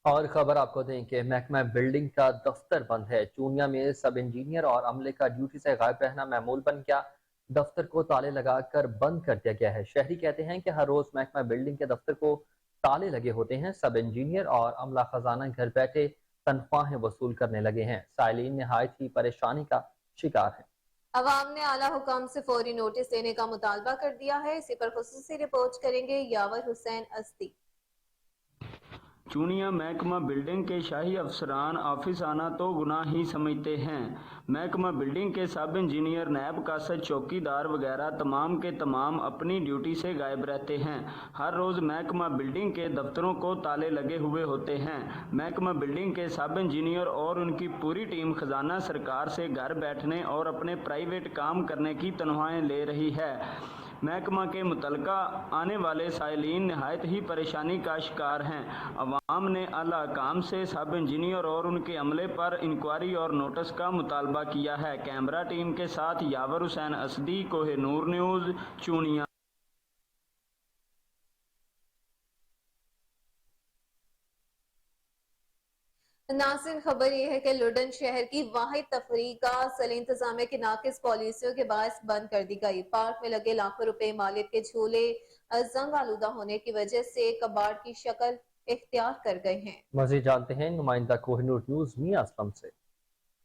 और खबर आपको दें कि महकमा बिल्डिंग का दफ्तर बंद है। चूनिया में सब इंजीनियर और अमले का ड्यूटी से गायब रहना मामूल बन गया। दफ्तर को ताले लगाकर बंद कर दिया गया है। शहरी कहते हैं कि हर रोज महकमा बिल्डिंग के दफ्तर को ताले लगे होते हैं। सब इंजीनियर और अमला खजाना घर बैठे तनख्वाहें वसूल करने लगे हैं। साइलिन निहायत ही परेशानी का शिकार है। अवाम ने आला हुकाम से फौरी नोटिस देने का मुतालबा कर दिया है। इसी पर खुसूसी रिपोर्ट करेंगे यावर हुसैन अस्दी। चूनिया महकमा बिल्डिंग के शाही अफसरान ऑफिस आना तो गुनाह ही समझते हैं। महकमा बिल्डिंग के सब इंजीनियर, नैब कासद, चौकीदार वगैरह तमाम के तमाम अपनी ड्यूटी से गायब रहते हैं। हर रोज़ महकमा बिल्डिंग के दफ्तरों को ताले लगे हुए होते हैं। महकमा बिल्डिंग के सब इंजीनियर और उनकी पूरी टीम खजाना सरकार से घर बैठने और अपने प्राइवेट काम करने की तनख्वाहें ले रही है। महकमा के मुतलका आने वाले साइलिन नहायत ही परेशानी का शिकार हैं। अवाम ने आला काम से सब इंजीनियर और उनके अमले पर इंक्वायरी और नोटिस का मुतालबा किया है। कैमरा टीम के साथ यावर हुसैन असदी, कोहिनूर न्यूज़, चूनिया। नाज़रीन खबर यह है कि लुडन शहर की वाहिद तफरीह का असल इंतजामिया की नाकिस पॉलिसियों के बायस बंद कर दी गई। पार्क में लगे लाखों रुपए मालियत के झूले जंग आलूदा होने की वजह से कबाड़ की शक्ल इख्तियार कर गए हैं। मज़ीद जानते हैं नुमाइंदा कोहिनूर न्यूज़ मियां असलम से।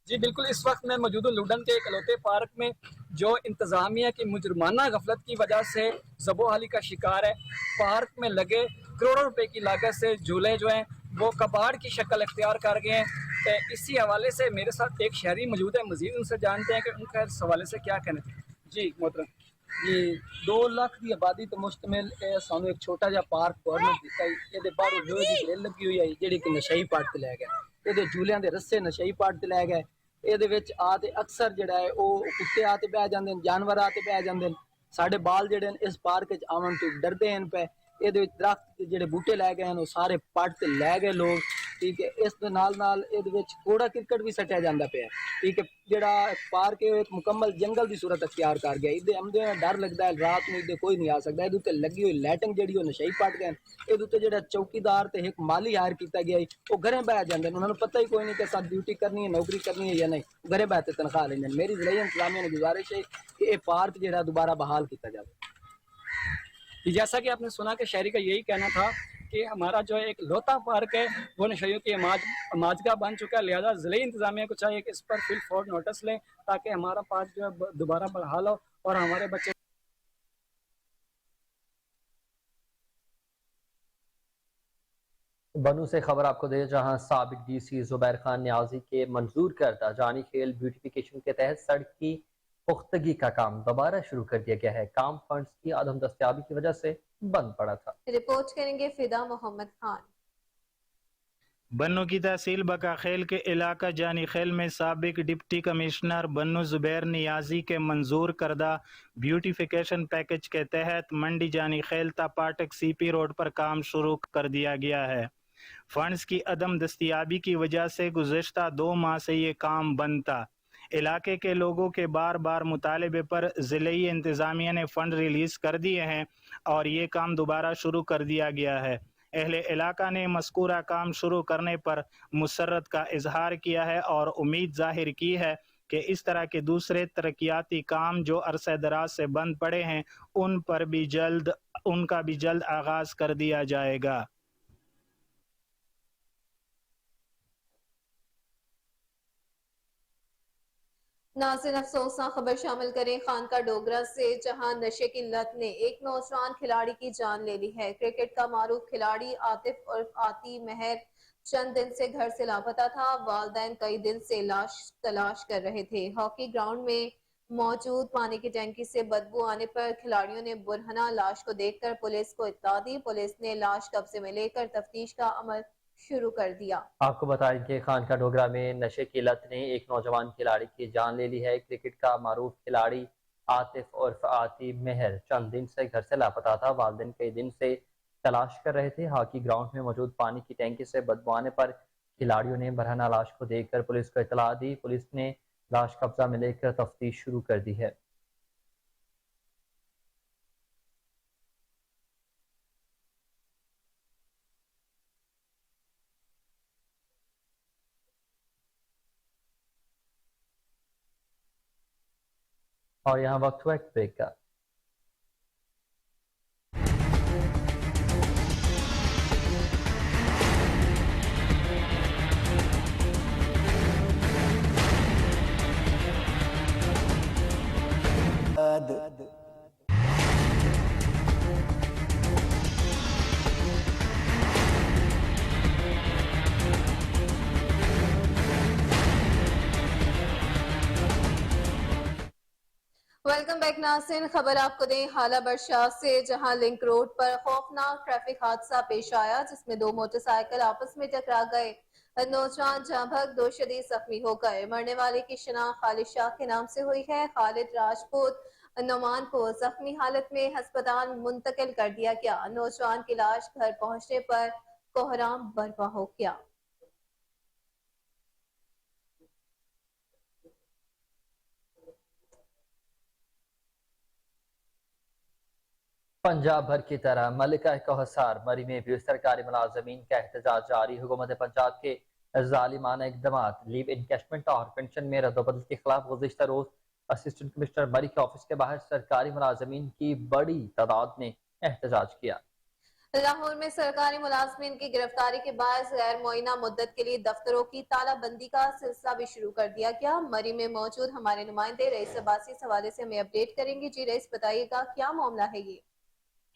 जी बिल्कुल, इस वक्त मैं मौजूद हूँ लुडन के इकलौते पार्क में, जो इंतजामिया की मुजरमाना गफलत की वजह से ज़बोहाली का शिकार है। पार्क में लगे करोड़ों रुपए की लागत से झूले जो हैं वो कबाड़ की शक्ल इख्तियार कर गए हैं। इसी हवाले से मेरे साथ एक शहरी मौजूद है, मजीद उनसे जानते हैं कि उनका इस हवाले से क्या कहना है। जी मोहतरम, जी 2 ਲੱਖ ਦੀ ਆਬਾਦੀ ਤੇ ਮੁਸ਼ਤਮਿਲ ਇਹ ਸਾਨੂੰ ਇੱਕ ਛੋਟਾ ਜਿਹਾ ਪਾਰਕ ਗਵਰਨਮੈਂਟ ਦਿੱਤਾ ਹੈ। ਇਹਦੇ ਬਾਹਰੋਂ ਲੋਹੇ ਦੀ ਗ੍ਰਿਲ ਲੱਗੀ ਹੋਈ ਹੈ ਜਿਹੜੀ ਕਿ ਨਸ਼ਈ ਪਾਰਕ ਤੇ ਲੈ ਗਿਆ। ਇਹਦੇ ਝੂਲਿਆਂ ਦੇ ਰੱਸੇ ਨਸ਼ਈ ਪਾਰਕ ਤੇ ਲੈ ਗਏ। ਇਹਦੇ ਵਿੱਚ ਆ ਤੇ ਅਕਸਰ ਜਿਹੜਾ ਹੈ ਉਹ ਕੁੱਤੇ ਆ ਤੇ ਬਹਿ ਜਾਂਦੇ ਨੇ, ਜਾਨਵਰ ਆ ਤੇ ਬਹਿ ਜਾਂਦੇ ਨੇ। ਸਾਡੇ ਬਾਲ ਜਿਹੜੇ ਨੇ ਇਸ ਪਾਰਕ ਵਿੱਚ ਆਉਣ ਤੋਂ ਡਰਦੇ ਹਨ ਪਏ। ਇਹਦੇ ਵਿੱਚ ਦਰਖਤ ਜਿਹੜੇ ਬੂਟੇ ਲੈ ਗਏ ਹਨ ਉਹ ਸਾਰੇ ਪੱਟ ਤੇ ਲੈ ਗਏ ਲੋਕ, ਠੀਕ ਹੈ। ਇਸ ਦੇ ਨਾਲ ਨਾਲ ਇਹਦੇ ਵਿੱਚ ਕੋੜਾ ਕ੍ਰਿਕਟ ਵੀ ਸੱਟਿਆ ਜਾਂਦਾ ਪਿਆ, ਠੀਕ ਹੈ। ਜਿਹੜਾ ਪਾਰਕ ਹੈ ਉਹ ਇੱਕ ਮੁਕੰਮਲ ਜੰਗਲ ਦੀ ਸੂਰਤ ਅਖਤਿਆਰ ਕਰ ਗਿਆ। ਇਹਦੇ ਆਮਦੇ ਡਰ ਲੱਗਦਾ ਹੈ, ਰਾਤ ਨੂੰ ਇਹਦੇ ਕੋਈ ਨਹੀਂ ਆ ਸਕਦਾ। ਇਹਦੇ ਉੱਤੇ ਲੱਗੀ ਹੋਈ ਲਾਈਟਿੰਗ ਜਿਹੜੀ ਉਹ ਨਸ਼ਈ ਪੱਟ ਗਏ। ਇਹਦੇ ਉੱਤੇ ਜਿਹੜਾ ਚੌਕੀਦਾਰ ਤੇ ਇੱਕ ਮਾਲੀ ਹਾਇਰ ਕੀਤਾ ਗਿਆ ਉਹ ਘਰੇ ਬਹਿ ਜਾਂਦੇ ਨੇ। ਉਹਨਾਂ ਨੂੰ ਪਤਾ ਹੀ ਕੋਈ ਨਹੀਂ ਕਿ ਸਾਡੀ ਡਿਊਟੀ ਕਰਨੀ ਹੈ, ਨੌਕਰੀ ਕਰਨੀ ਹੈ ਜਾਂ ਨਹੀਂ। ਘਰੇ ਬਹਿ ਕੇ ਤਨਖਾਹ ਲੈਂਦੇ ਨੇ। ਮੇਰੀ ਜ਼ਿਲ੍ਹਾ ਇੰਤਜ਼ਾਮੀਆ ਨੂੰ गुजारिश है कि ये पार्क जो दोबारा बहाल किया जाए। जैसा कि आपने सुना कि शहरी का यही कहना था कि हमारा जो एक लौता पार्क है वो नशइयों की माजगा बन चुका है, लिहाजा ज़िले इंतजामिया को चाहिए कि इस पर फिल फौर नोटिस लें ताकि हमारा पार्क जो है दोबारा बहाल हो और हमारे बच्चे। बनू से खबर आपको दे, जहां साबिक डीसी जुबैर खान न्याजी के मंजूर करदा जानी खेल ब्यूटिफिकेशन के तहत सड़क की पुख्तगी का काम दोबारा शुरू कर दिया गया है। काम फंड्स की अदम दस्तयाबी की वजह से बंद पड़ा था। रिपोर्ट करेंगे फिदा मोहम्मद खान। बन्नू की तहसील बकाखेल के इलाका जानी खेल में साबिक डिप्टी कमिश्नर बन्नू जुबैर नियाजी के मंजूर करदा ब्यूटिफिकेशन पैकेज के तहत मंडी जानी खेल पाटक सीपी रोड पर काम शुरू कर दिया गया है। फंड्स की अदम दस्तयाबी की वजह से गुज़श्ता 2 माह से ये काम बंद था। इलाके के लोगों के बार बार मुतालबे पर ज़िले इंतज़ामिया ने फंड रिलीज़ कर दिए हैं और ये काम दोबारा शुरू कर दिया गया है। अहले इलाका ने मज़कूरा काम शुरू करने पर मुसर्रत का इजहार किया है और उम्मीद जाहिर की है कि इस तरह के दूसरे तरक्याती काम जो अरसे दराज से बंद पड़े हैं उनका भी जल्द आगाज़ कर दिया जाएगा। नाज़रीन, अफसोसनाक खबर शामिल करें खानका डोगरा से, जहां नशे की लत ने एक नौजवान खिलाड़ी की जान ले ली है। क्रिकेट का मारूफ खिलाड़ी आतिफ उर्फ आती महर चंद दिन से घर से लापता था। वालिदैन कई दिन से लाश तलाश कर रहे थे। हॉकी ग्राउंड में मौजूद पानी की टैंकी से बदबू आने पर खिलाड़ियों ने बुरहना लाश को देखकर पुलिस को इत्तला दी। पुलिस ने लाश कब्जे में लेकर तफ्तीश का अमल शुरू कर दिया। आपको बताएं कि खानका डोगरा में नशे की लत ने एक नौजवान खिलाड़ी की जान ले ली है। क्रिकेट का मारूफ खिलाड़ी आतिफ उर्फ आती महर चंद दिन से घर से लापता था। वालिदैन कई दिन से तलाश कर रहे थे। हॉकी ग्राउंड में मौजूद पानी की टैंकी से बदबू आने पर खिलाड़ियों ने बरहना लाश को देखकर पुलिस को इत्तला दी। पुलिस ने लाश कब्जा में लेकर तफ्तीश शुरू कर दी है। और यहाँ वक्त हुआ एक ब्रेक का। वेलकम बैक नाज़रीन, खबर आपको दें हाला बरशाह से, जहां लिंक रोड पर खौफनाक ट्रैफिक हादसा पेश आया जिसमें 2 मोटरसाइकिल आपस में टकरा गए। नौजवान जहां भग 2 शदीद जख्मी हो गए। मरने वाले की शिनाख्त खालिद शाह के नाम से हुई है। खालिद राजपूत नौमान को जख्मी हालत में अस्पताल मुंतकिल कर दिया गया। नौजवान की लाश घर पहुंचने पर कोहराम बर्पा हो गया। पंजाब भर की तरह मलिका कोहसार मरी में भी सरकारी मुलाजमीन का एहतजाज जारी। हुकूमत पंजाब के जालिमाना इक़दामात, लीव इनकैशमेंट और पेंशन में रद्दोबदल के खिलाफ गुज़िश्ता रोज असिस्टेंट कमिश्नर मरी के ऑफिस के बाहर सरकारी मुलाजमीन की बड़ी तादाद ने एहतजाज किया। लाहौर में सरकारी मुलाजमीन की गिरफ्तारी के बाद गैर मुअय्यना मुद्दत के लिए दफ्तरों की तालाबंदी का सिलसिला भी शुरू कर दिया गया। मरी में मौजूद हमारे नुमाइंदे रईस अब्बासी इस हवाले से हमें अपडेट करेंगे। जी रईस, बताइएगा क्या मामला है ये?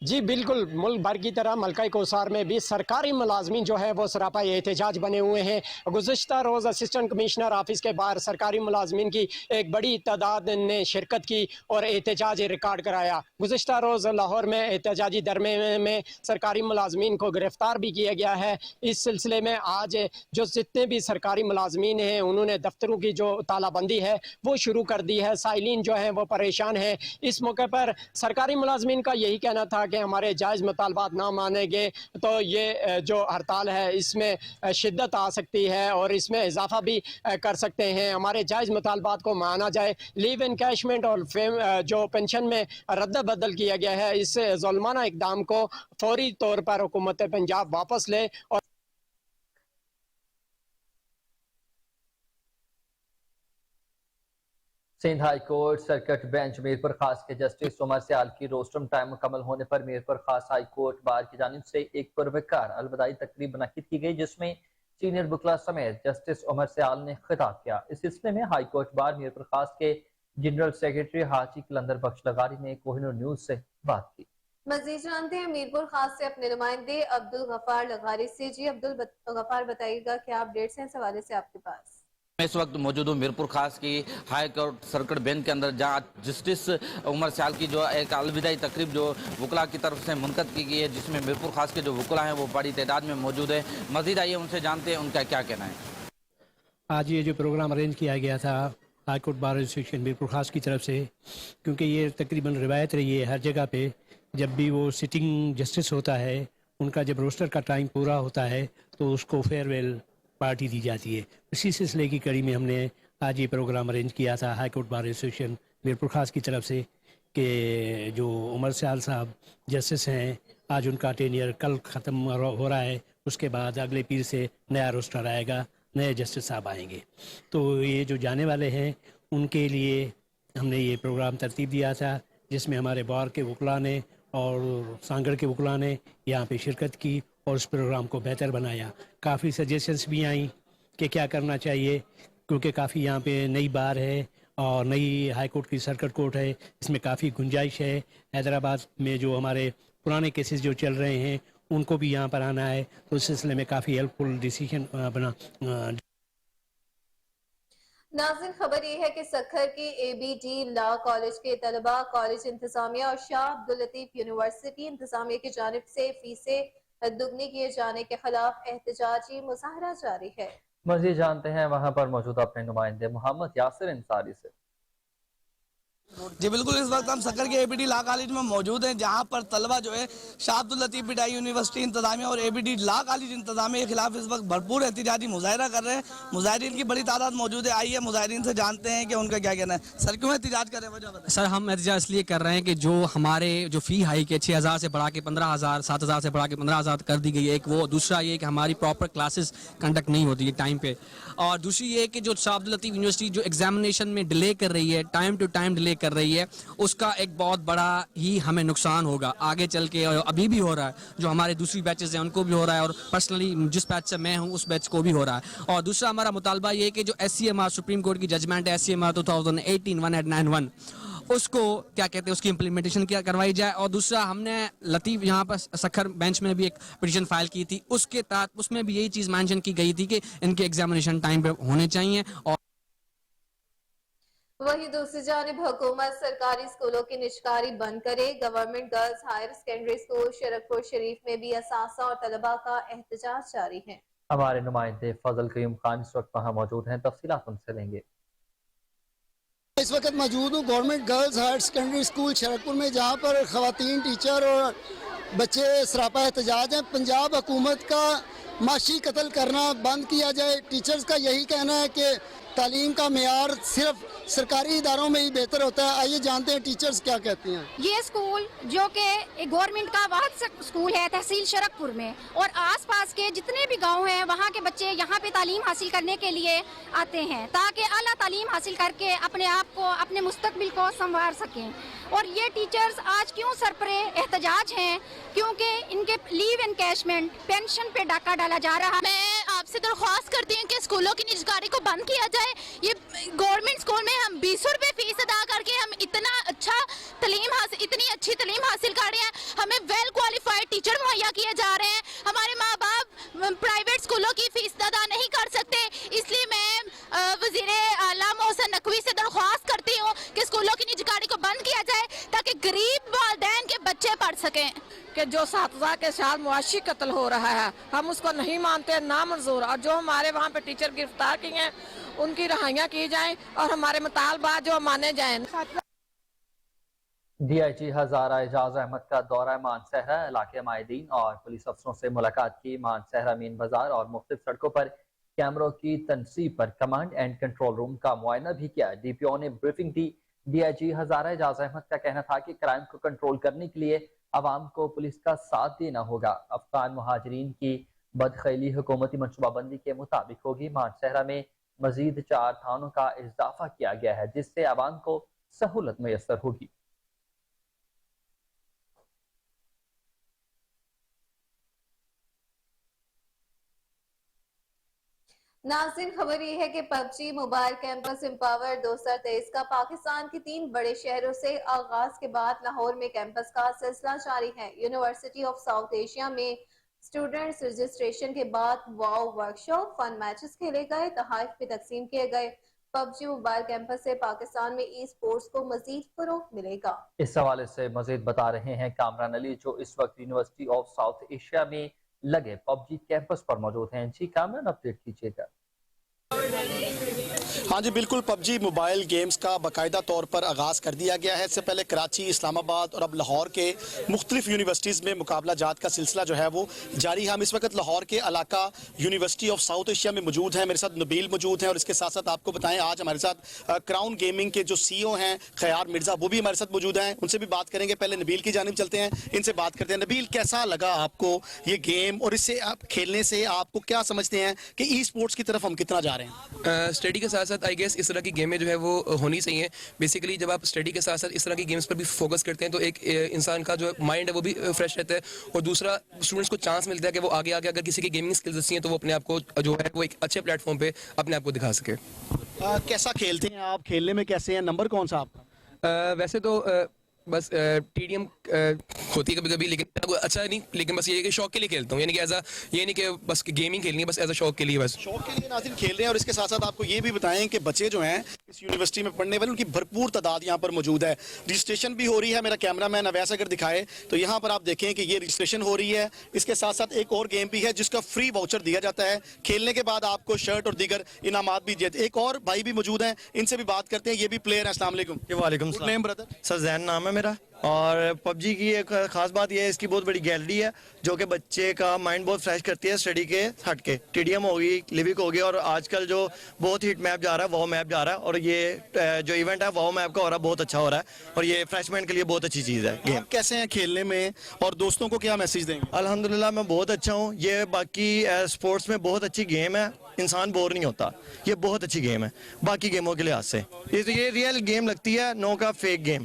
जी बिल्कुल, मुल्क भर की तरह मलका कोसार में भी सरकारी मुलाजमीन जो है वो सरापा एहतजाज बने हुए हैं। गुज़िश्ता रोज़ असिस्टेंट कमिश्नर ऑफिस के बाहर सरकारी मुलाजमीन की एक बड़ी तादाद ने शिरकत की और एहतजाज रिकॉर्ड कराया। गुज़िश्ता रोज़ लाहौर में एहतजाजी धरने में सरकारी मुलाजमीन को गिरफ्तार भी किया गया है। इस सिलसिले में आज जो जितने भी सरकारी मुलाजमीन हैं उन्होंने दफ्तरों की जो तालाबंदी है वो शुरू कर दी है। साइलिन जो हैं वो परेशान हैं। इस मौके पर सरकारी मुलाजमीन का यही कहना था कि हमारे जायज़ मुतालबात ना मानेंगे तो ये जो हड़ताल है इसमें शिद्दत आ सकती है और इसमें इजाफा भी कर सकते हैं। हमारे जायज़ मुतालबात को माना जाए। लीव एनकैशमेंट और जो पेंशन में रद्द बदल किया गया है, इस ज़ुल्माना इक़दाम को फौरी तौर पर हुकूमत पंजाब वापस ले। और Sindh high court circuit bench Mirpur Khas के जस्टिस उमर सियाल की रोस्टम टाइम मुकम्मल होने पर मीरपुर खास हाई कोर्ट बार की जानिब से एक पुरवकार अलविदाई तकरीब मुनक्किद की गई, जिसमें सीनियर बुकला समेत जस्टिस उमर सियाल ने खिताब किया। इस सिलसिले में high court bar Mirpur Khas के जनरल सेक्रेटरी हाजी कलंदर बख्श लगारी ने कोहिनूर न्यूज से बात की। मजीद जानते हैं मीरपुर खास से अपने नुमाइंदे अब्दुल गफार लगारी से। जी अब्दुल गफार, बताइएगा क्या अपडेट्स हैं इस हवाले से आपके पास? मैं इस वक्त मौजूद हूँ मीरपुर खास की हाई कोर्ट सर्किट बेंच के अंदर, जहाँ जस्टिस उमर सियाल की जो एक अलविदाई तकरीब जो वकला की तरफ से मुनक़द की गई है, जिसमें मीरपुर खास के जो वकला हैं वो बड़ी तादाद में मौजूद है। मजीद आइए उनसे जानते हैं उनका क्या कहना है। आज ये जो प्रोग्राम अरेंज किया गया था high court bar association Mirpur खास की तरफ से, क्योंकि ये तकरीबन रिवायत रही है हर जगह पे, जब भी वो सिटिंग जस्टिस होता है उनका जब रोस्टर का टाइम पूरा होता है तो उसको फेयरवेल पार्टी दी जाती है। इसी सिलसिले की कड़ी में हमने आज ये प्रोग्राम अरेंज किया था high court bar association Mirpur खास की तरफ से कि जो उमर सियाल साहब जस्टिस हैं, आज उनका टेनियर कल ख़त्म हो रहा है, उसके बाद अगले पीर से नया रोस्टर आएगा, नए जस्टिस साहब आएंगे। तो ये जो जाने वाले हैं उनके लिए हमने ये प्रोग्राम तरतीब दिया था, जिसमें हमारे बार के वकला ने और सांगड़ के वकला ने यहाँ पे शिरकत की और उस प्रोग्राम को बेहतर बनाया। काफ़ी सजेशंस भी आई कि क्या करना चाहिए, क्योंकि काफ़ी यहाँ पे नई बार है और नई हाई कोर्ट की सर्किट कोर्ट है, इसमें काफ़ी गुंजाइश है। हैदराबाद में जो हमारे पुराने केसेस जो चल रहे हैं उनको भी यहाँ पर आना है, तो इस सिलसिले में काफ़ी हेल्पफुल डिसीजन बना। नाज़रीन, खबर ये है कि सखर की ABD लॉ कॉलेज के तलबा, कॉलेज इंतजामिया और शाह अब्दुल लतीफ यूनिवर्सिटी इंतजामिया की जानिब से फीसें दुगनी किए जाने के खिलाफ एहतजाजी मुजाहरा जारी है। मज़ीद जानते हैं वहां पर मौजूद अपने नुमाइंदे मोहम्मद यासिर अंसारी से। जी बिल्कुल, इस वक्त हम सकर के ABD लॉ कॉलेज में मौजूद हैं, जहां पर तलबा जो है शाह अब्दुल लतीफ बिटाई यूनिवर्सिटी इंतजामिया और ABD लॉ कॉलेज इंतजामिया के खिलाफ इस वक्त भरपूर एहतजाजी मुजाहरा कर रहे हैं। मुजाहिरीन की बड़ी तादाद मौजूद है। आइए मुजाहिरीन से जानते हैं कि उनका क्या कहना है। सर क्यों एहतजाज कर रहे हैं, वजह बताएं। सर हम एहतजाज इसलिए कर रहे हैं कि जो हमारे जो फ़ी हाई के 6000 से बढ़ा के 15000, 7000 से बढ़ा के 15000 कर दी गई है, एक वो। दूसरा ये कि हमारी प्रॉपर क्लासेस कंडक्ट नहीं होती है टाइम पे, और दूसरी ये कि जो शाह अब्दुल लतीफ यूनिवर्सिटी जो एग्जामिनेशन में डिले कर रही है, टाइम टू टाइम डिले कर रही है, उसका एक बहुत बड़ा ही हमें नुकसान होगा आगे चल के। और अभी भी हो रहा है, जो हमारे दूसरी बैचेस हैं उनको भी हो रहा है, और पर्सनली जिस बैच से मैं हूं उस बैच को भी हो रहा है। और दूसरा हमारा मुतालबा ये है कि जो SCMR सुप्रीम कोर्ट की जजमेंट है SCMR 2018-1891 उसको क्या कहते हैं उसकी इम्प्लीमेंटेशन क्या करवाई जाए। और दूसरा हमने लतीफ़ यहाँ पर सखर बेंच में भी एक पिटीशन फाइल की थी, उसके तहत उसमें भी यही चीज़ मेंशन की गई थी कि इनके एग्जामिनेशन टाइम पे होने चाहिए। और वहीं दूसरी जानिब हुकूमत सरकारी स्कूलों की निजकारी बंद करे। Government girls higher secondary school Sharakpur Sharif में भी असासा और तलबा का एहतजाज जारी है। हमारे नुमाइंदे फजल करीम खान इस वक्त वहाँ मौजूद हैं, तफसीलात उनसे लेंगे। इस वक्त मौजूद हूँ government girls higher secondary school Sharakpur में, जहाँ पर ख़वातीन टीचर और बच्चे सरापा एहतजाज हैं। पंजाब हुकूमत का माशी कत्ल करना बंद किया जाए। टीचर्स का यही कहना है कि तालीम का मेयार सिर्फ सरकारी इदारों में ही बेहतर होता है। आइए जानते हैं टीचर्स क्या कहती हैं। ये स्कूल जो कि गवर्नमेंट का वाहिद स्कूल है तहसील शरकपुर में, और आसपास के जितने भी गांव हैं वहाँ के बच्चे यहाँ पे तालीम हासिल करने के लिए आते हैं, ताकि आला तालीम हासिल करके अपने आप को, अपने मुस्तकबिल को संवार सकें। और ये टीचर्स आज क्यों सरपरे एहतजाज हैं? क्योंकि इनके लीव एनकैशमेंट पेंशन पे डाका डाला जा रहा है। मैं आपसे दरख्वास्त करती हूँ कि स्कूलों की निजकारी को बंद किया जाए। ये गवर्नमेंट स्कूल में हम 20 रुपए फीस अदा करके हम इतना अच्छा اتنی اچھی تعلیم حاصل کر رہے ہیں, ہمیں ویل کوالیفائڈ ٹیچر مہیا کیے جا رہے ہیں. ہمارے ماں باپ پرائیویٹ اسکولوں کی فیس ادا نہیں کر سکتے, اس لیے میں وزیر اعلیٰ محسن نقوی سے درخواست کرتی ہوں کہ اسکولوں کی نجکاری کو بند کیا جائے تاکہ غریب والدین کے بچے پڑھ سکیں. کہ جو اساتذہ کے ساتھ معاشی قتل ہو رہا ہے ہم اس کو نہیں مانتے, نامنظور, اور جو ہمارے وہاں پہ ٹیچر گرفتار کیے ہیں ان کی رہائیاں کی جائیں اور ہمارے مطالبات جو مانے جائیں. ڈی آئی جی ہزارہ اعجاز احمد کا دورہ مان صحرا, علاقے مائدین اور پولیس افسروں سے ملاقات کی. مان صحرا مین بازار اور مختلف سڑکوں پر کیمروں کی تنصیب پر کمانڈ اینڈ کنٹرول روم کا معائنہ بھی کیا. ڈی پی او نے بریفنگ دی. ڈی آئی جی ہزارہ اعجاز احمد کا کہنا تھا کہ کرائم کو کنٹرول کرنے کے لیے عوام کو پولیس کا ساتھ دینا ہوگا. افغان مہاجرین کی بدخیلی حکومتی منصوبہ بندی کے مطابق ہوگی. مان صحرا میں مزید 4 تھانوں کا اضافہ کیا گیا ہے جس سے عوام کو سہولت میسر ہوگی. ناظرین, خبر یہ ہے کہ پب جی موبائل کیمپس امپاور 2023 کا پاکستان کے 3 بڑے شہروں سے آغاز کے بعد لاہور میں کیمپس کا سلسلہ جاری ہے. یونیورسٹی آف ساؤتھ ایشیا میں اسٹوڈنٹس رجسٹریشن کے بعد واو ورکشاپ, فن میچز کھیلے گئے, تحائف بھی تقسیم کیے گئے. پب جی موبائل کیمپس سے پاکستان میں ای سپورٹس کو مزید فروغ ملے گا. اس حوالے سے مزید بتا رہے ہیں کامران علی جو اس وقت یونیورسٹی آف ساؤتھ ایشیا میں لگے پب جی کیمپس پر موجود ہیں. جی کامران, اپڈیٹ کیجیے گا. ہاں جی بالکل, پب جی موبائل گیمز کا باقاعدہ طور پر آغاز کر دیا گیا ہے. اس سے پہلے کراچی, اسلام آباد اور اب لاہور کے مختلف یونیورسٹیز میں مقابلہ جات کا سلسلہ جو ہے وہ جاری ہے. ہم اس وقت لاہور کے علاقہ یونیورسٹی آف ساؤتھ ایشیا میں موجود ہیں. میرے ساتھ نبیل موجود ہیں اور اس کے ساتھ ساتھ آپ کو بتائیں آج ہمارے ساتھ کراؤن گیمنگ کے جو سی او ہیں خیار مرزا, وہ بھی ہمارے ساتھ موجود ہیں. ان سے بھی بات کریں گے. پہلے نبیل کی جانب چلتے ہیں, ان سے بات کرتے ہیں. نبیل, کیسا لگا آپ کو یہ گیم اور اس سے آپ کھیلنے سے آپ کو کیا سمجھتے ہیں کہ ای اسپورٹس کی طرف ہم کتنا جا رہے ہیں؟ اسٹڈی کے ساتھ ساتھ آئی گیس اس طرح کی گیمیں جو ہے وہ ہونی چاہیے. بیسیکلی جب آپ اسٹڈی کے ساتھ ساتھ اس طرح کی گیمز پر بھی فوکس کرتے ہیں تو ایک انسان کا جو مائنڈ ہے وہ بھی فریش رہتا ہے, اور دوسرا اسٹوڈنٹس کو چانس ملتا ہے کہ وہ آگے آگے اگر کسی کی گیمنگ اسکلز اچھی ہیں تو وہ اپنے آپ کو جو ہے وہ ایک اچھے پلیٹ فارم پہ اپنے آپ کو دکھا سکے. کیسا کھیلتے ہیں آپ, کھیلنے میں کیسے ہیں, نمبر کون سا آپ کا؟ ویسے تو بس ٹی ڈی ایم ہوتی ہے کبھی کبھی, لیکن اچھا نہیں, لیکن بس یہ ہے کہ شوق کے لیے کھیلتا ہوں. یعنی کہ ایز یہ نہیں کہ بس گیمنگ کھیلنی ہے, بس ایز اے شوق کے لیے, بس شوق کے لیے ناظرین کھیل رہے ہیں. اور اس کے ساتھ ساتھ آپ کو یہ بھی بتائیں کہ بچے جو ہیں اس یونیورسٹی میں پڑھنے والے ان کی بھرپور تعداد یہاں پر موجود ہے. رجسٹریشن بھی ہو رہی ہے. میرا کیمرہ مین اویس اگر دکھائے تو یہاں پر آپ دیکھیں کہ یہ رجسٹریشن ہو رہی ہے. اس کے ساتھ ساتھ ایک اور گیم بھی ہے جس کا فری واؤچر دیا جاتا ہے. کھیلنے کے بعد آپ کو شرٹ اور دیگر انعامات بھی دیتے. ایک اور بھائی بھی موجود ہیں, ان سے بھی بات کرتے ہیں. یہ بھی پلیئر ہیں. السلام علیکم. وعلیکم السلام برادر. سر زین نام ہے میرا. اور پب جی کی ایک خاص بات یہ ہے, اس کی بہت بڑی گیلری ہے جو کہ بچے کا مائنڈ بہت فریش کرتی ہے اسٹڈی کے ہٹ کے. ٹی ڈی ایم ہوگی, لیوک ہوگی, اور آج کل جو بہت ہٹ میپ جا رہا ہے وہ میپ جا رہا ہے, اور یہ جو ایونٹ ہے وہ میپ کا ہو رہا ہے بہت اچھا ہو رہا ہے, اور یہ فریشمنٹ کے لیے بہت اچھی چیز ہے. گیم کیسے ہیں کھیلنے میں اور دوستوں کو کیا میسیج دیں گے؟ الحمدللہ میں بہت اچھا ہوں. یہ باقی اسپورٹس میں بہت اچھی گیم ہے, انسان بور نہیں ہوتا. یہ بہت اچھی گیم ہے باقی گیموں کے لحاظ سے. یہ ریئل گیم لگتی ہے, نو کا فیک گیم.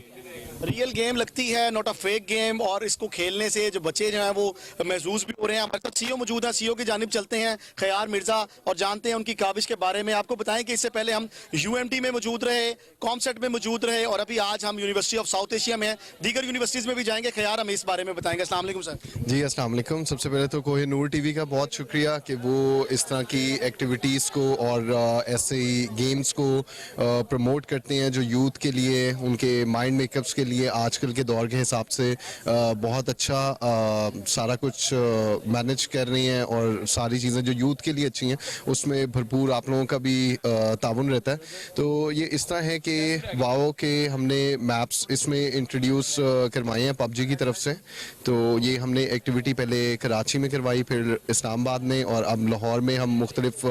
ریئل گیم لگتی ہے, نوٹ اے فیک گیم. اور اس کو کھیلنے سے جو بچے جو ہیں وہ محظوظ بھی ہو رہے ہیں. ہمارے ساتھ سی او موجود ہیں. سی او کی جانب چلتے ہیں, خیار مرزا, اور جانتے ہیں ان کی کاوش کے بارے میں. آپ کو بتائیں کہ اس سے پہلے ہم یو ایم ٹی میں موجود رہے, کام سیٹ میں موجود رہے, اور ابھی آج ہم یونیورسٹی آف ساؤتھ ایشیا میں ہیں. دیگر یونیورسٹیز میں بھی جائیں گے. خیار ہمیں اس بارے میں بتائیں گے. السلام علیکم سر. جی السلام علیکم. سب سے پہلے تو کوہ نور ٹی وی کا بہت شکریہ کہ وہ اس طرح کی ایکٹیویٹیز کو اور ایسے گیمز کو پروموٹ کرتے ہیں جو یوتھ کے لیے, ان کے مائنڈ میک اپس کے لیے آج کل کے دور کے حساب سے بہت اچھا سارا کچھ مینیج کر رہی ہیں, اور ساری چیزیں جو یوتھ کے لیے اچھی ہیں اس میں بھرپور آپ لوگوں کا بھی تعاون رہتا ہے. تو یہ اس طرح ہے کہ واو کے ہم نے میپس اس میں انٹروڈیوس کروائے ہیں پب جی کی طرف سے. تو یہ ہم نے ایکٹیویٹی پہلے کراچی میں کروائی, پھر اسلام آباد میں, اور اب لاہور میں ہم مختلف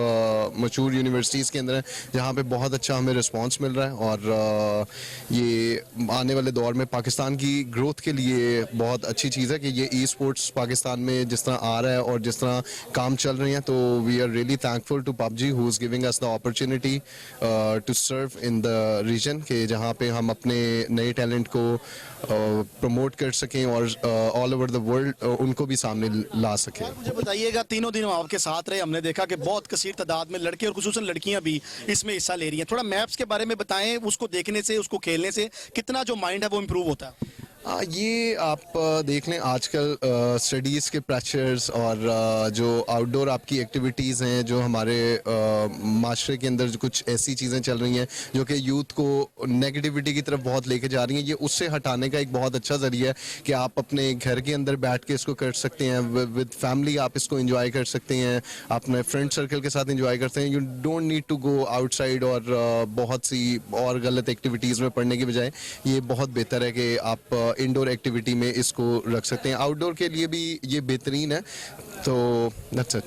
مشہور یونیورسٹیز کے اندر ہیں جہاں پہ بہت اچھا ہمیں رسپانس مل رہا ہے. اور یہ آنے والے دور میں پاکستان کی گروتھ کے لیے بہت اچھی چیز ہے کہ یہ ای اسپورٹس پاکستان میں جس طرح آ رہا ہے اور جس طرح کام چل رہے ہیں. تو we are really thankful to PUBG who is giving us the opportunity to serve in the region, کہ جہاں پہ ہم اپنے نئے ٹیلنٹ کو پروموٹ کر سکیں اور all over the world in کو بھی سامنے لا سکیں. مجھے بتائیے گا, تینوں دن آپ کے ساتھ رہے, ہم نے دیکھا کہ بہت کثیر تعداد میں لڑکے اور خصوصاً لڑکیاں بھی اس میں حصہ لے رہی ہیں. تھوڑا میپس کے بارے میں بتائیں, اس کو دیکھنے سے, اس کو کھیلنے سے کتنا جو مائنڈ ہے वो इम्प्रूव होता है? ये आप देख लें आजकल स्टडीज़ के प्रेशर्स और जो आउटडोर आपकी एक्टिविटीज़ हैं, जो हमारे माशरे के अंदर जो कुछ ऐसी चीज़ें चल रही हैं जो कि यूथ को नेगेटिविटी की तरफ बहुत लेके जा रही हैं, ये उससे हटाने का एक बहुत अच्छा ज़रिया है कि आप अपने घर के अंदर बैठ के इसको कर सकते हैं, विद फैमिली आप इसको एंजॉय कर सकते हैं, अपने फ्रेंड सर्कल के साथ एंजॉय करते हैं। You don't need to go outside और बहुत सी और गलत एक्टिविटीज़ में पढ़ने की बजाय ये बहुत बेहतर है कि आप इंडोर एक्टिविटी में इसको रख सकते हैं। आउटडोर के लिए भी ये बेहतरीन है। तो दैट्स इट।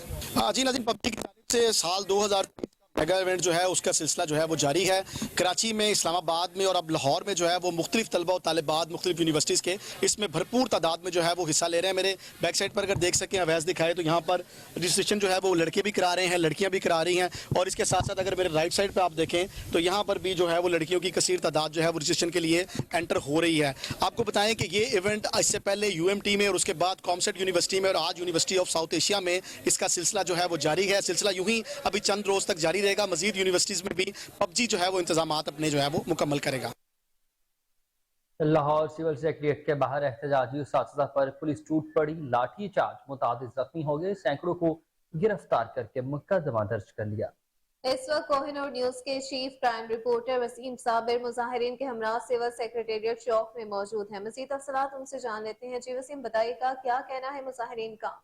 जी नाज़रीन, पबजी की तारीफ से साल 2023 मेगा इवेंट जो है उसका सिलसिला जो है वो जारी है। कराची में, इस्लामाबाद में और अब लाहौर में जो है वो मुख्तलिफ तलबा और तालिबात मुख्तलिफ यूनिवर्सिटीज़ के इसमें भरपूर तादाद में जो है वो हिस्सा ले रहे हैं। मेरे बैक साइड पर अगर देख सकें, अवैस दिखाए तो यहाँ पर रजिस्ट्रेशन जो है वो लड़के भी करा रहे हैं, लड़कियाँ भी करा रही हैं। और इसके साथ साथ अगर मेरे राइट साइड पर आप देखें तो यहाँ पर भी जो है वो लड़कियों की कसीर तादाद जो है वो रजिस्ट्रेशन के लिए एंटर हो रही है। आपको बताएं कि ये इवेंट इससे पहले UMT में और उसके बाद कॉमसेट यूनिवर्सिटी में और आज यूनिवर्सिटी ऑफ साउथ एशिया में इसका सिलसिला जो है वो जारी है। सिलसिला यूं ही अभी चंद रोज तक जारी रहेगा। मजीद यूनिवर्सिटीज में भी पबजी जो है वो इंतजामात अपने जो है वो मुकम्मल करेगा। लाहौर सिविल सेक्रेटेरिएट के बाहर एहतजाजी उस्ताद पर पुलिस टूट पड़ी, लाठी चार्ज, मुतादिद जख्मी हो गए, सैकड़ों को गिरफ्तार करके मुकदमा दर्ज कर लिया। इस वक्त कोहिनूर न्यूज के chief crime reporter Waseem Sabir मुजाहिरीन के हमरा सिविल सेक्रेटेरिएट चौक में मौजूद हैं। मज़ीद तफसीलात उनसे जान लेते हैं। जी वसीम, बताइएगा क्या कहना है मुजाहिरीन का?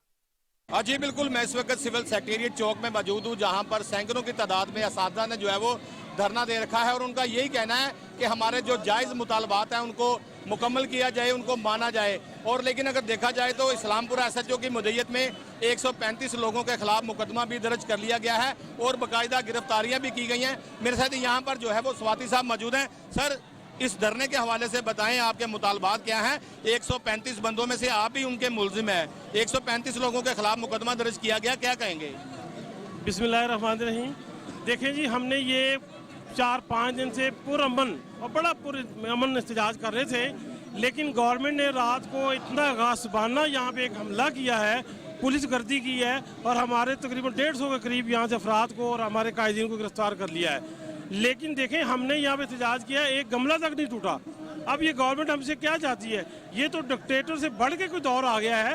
जी बिल्कुल, मैं इस वक्त सिविल सेक्रेटेरिएट चौक में मौजूद हूँ, जहाँ पर सैकड़ों की तादाद में असातिज़ा ने जो है वो धरना दे रखा है और उनका यही कहना है कि हमारे जो जायज़ मुतालबात हैं उनको मुकम्मल किया जाए, उनको माना जाए। और लेकिन अगर देखा जाए तो इस्लामपुरा SHO की मुद्दत में 135 लोगों के खिलाफ मुकदमा भी दर्ज कर लिया गया है और बाकायदा गिरफ्तारियाँ भी की गई हैं। मेरे साथ यहाँ पर जो है वो स्वाति साहब मौजूद हैं। सर, इस धरने के हवाले से बताएं, आपके मुतालबात क्या हैं? 135 बंदों में से आप भी उनके मुलजिम हैं, 135 लोगों के खिलाफ मुकदमा दर्ज किया गया, क्या कहेंगे? बिस्मिल्लाहिर्रहमानिर्रहीम। देखें जी, हमने ये 4-5 दिन से पुरअमन और बड़ा पुरअमन एहतजाज कर रहे थे, लेकिन गवर्नमेंट ने रात को इतना गासबाना यहाँ पे एक हमला किया है, पुलिस गर्दी की है और हमारे तकरीबन 150 के करीब यहाँ से अफराद को और हमारे कायदीन को गिरफ्तार कर लिया है। लेकिन देखें, हमने यहाँ पे एहतजाज किया, एक गमला तक नहीं टूटा। अब ये गवर्नमेंट हमसे क्या चाहती है? ये तो डिक्टेटर से बढ़ के कोई दौर आ गया है।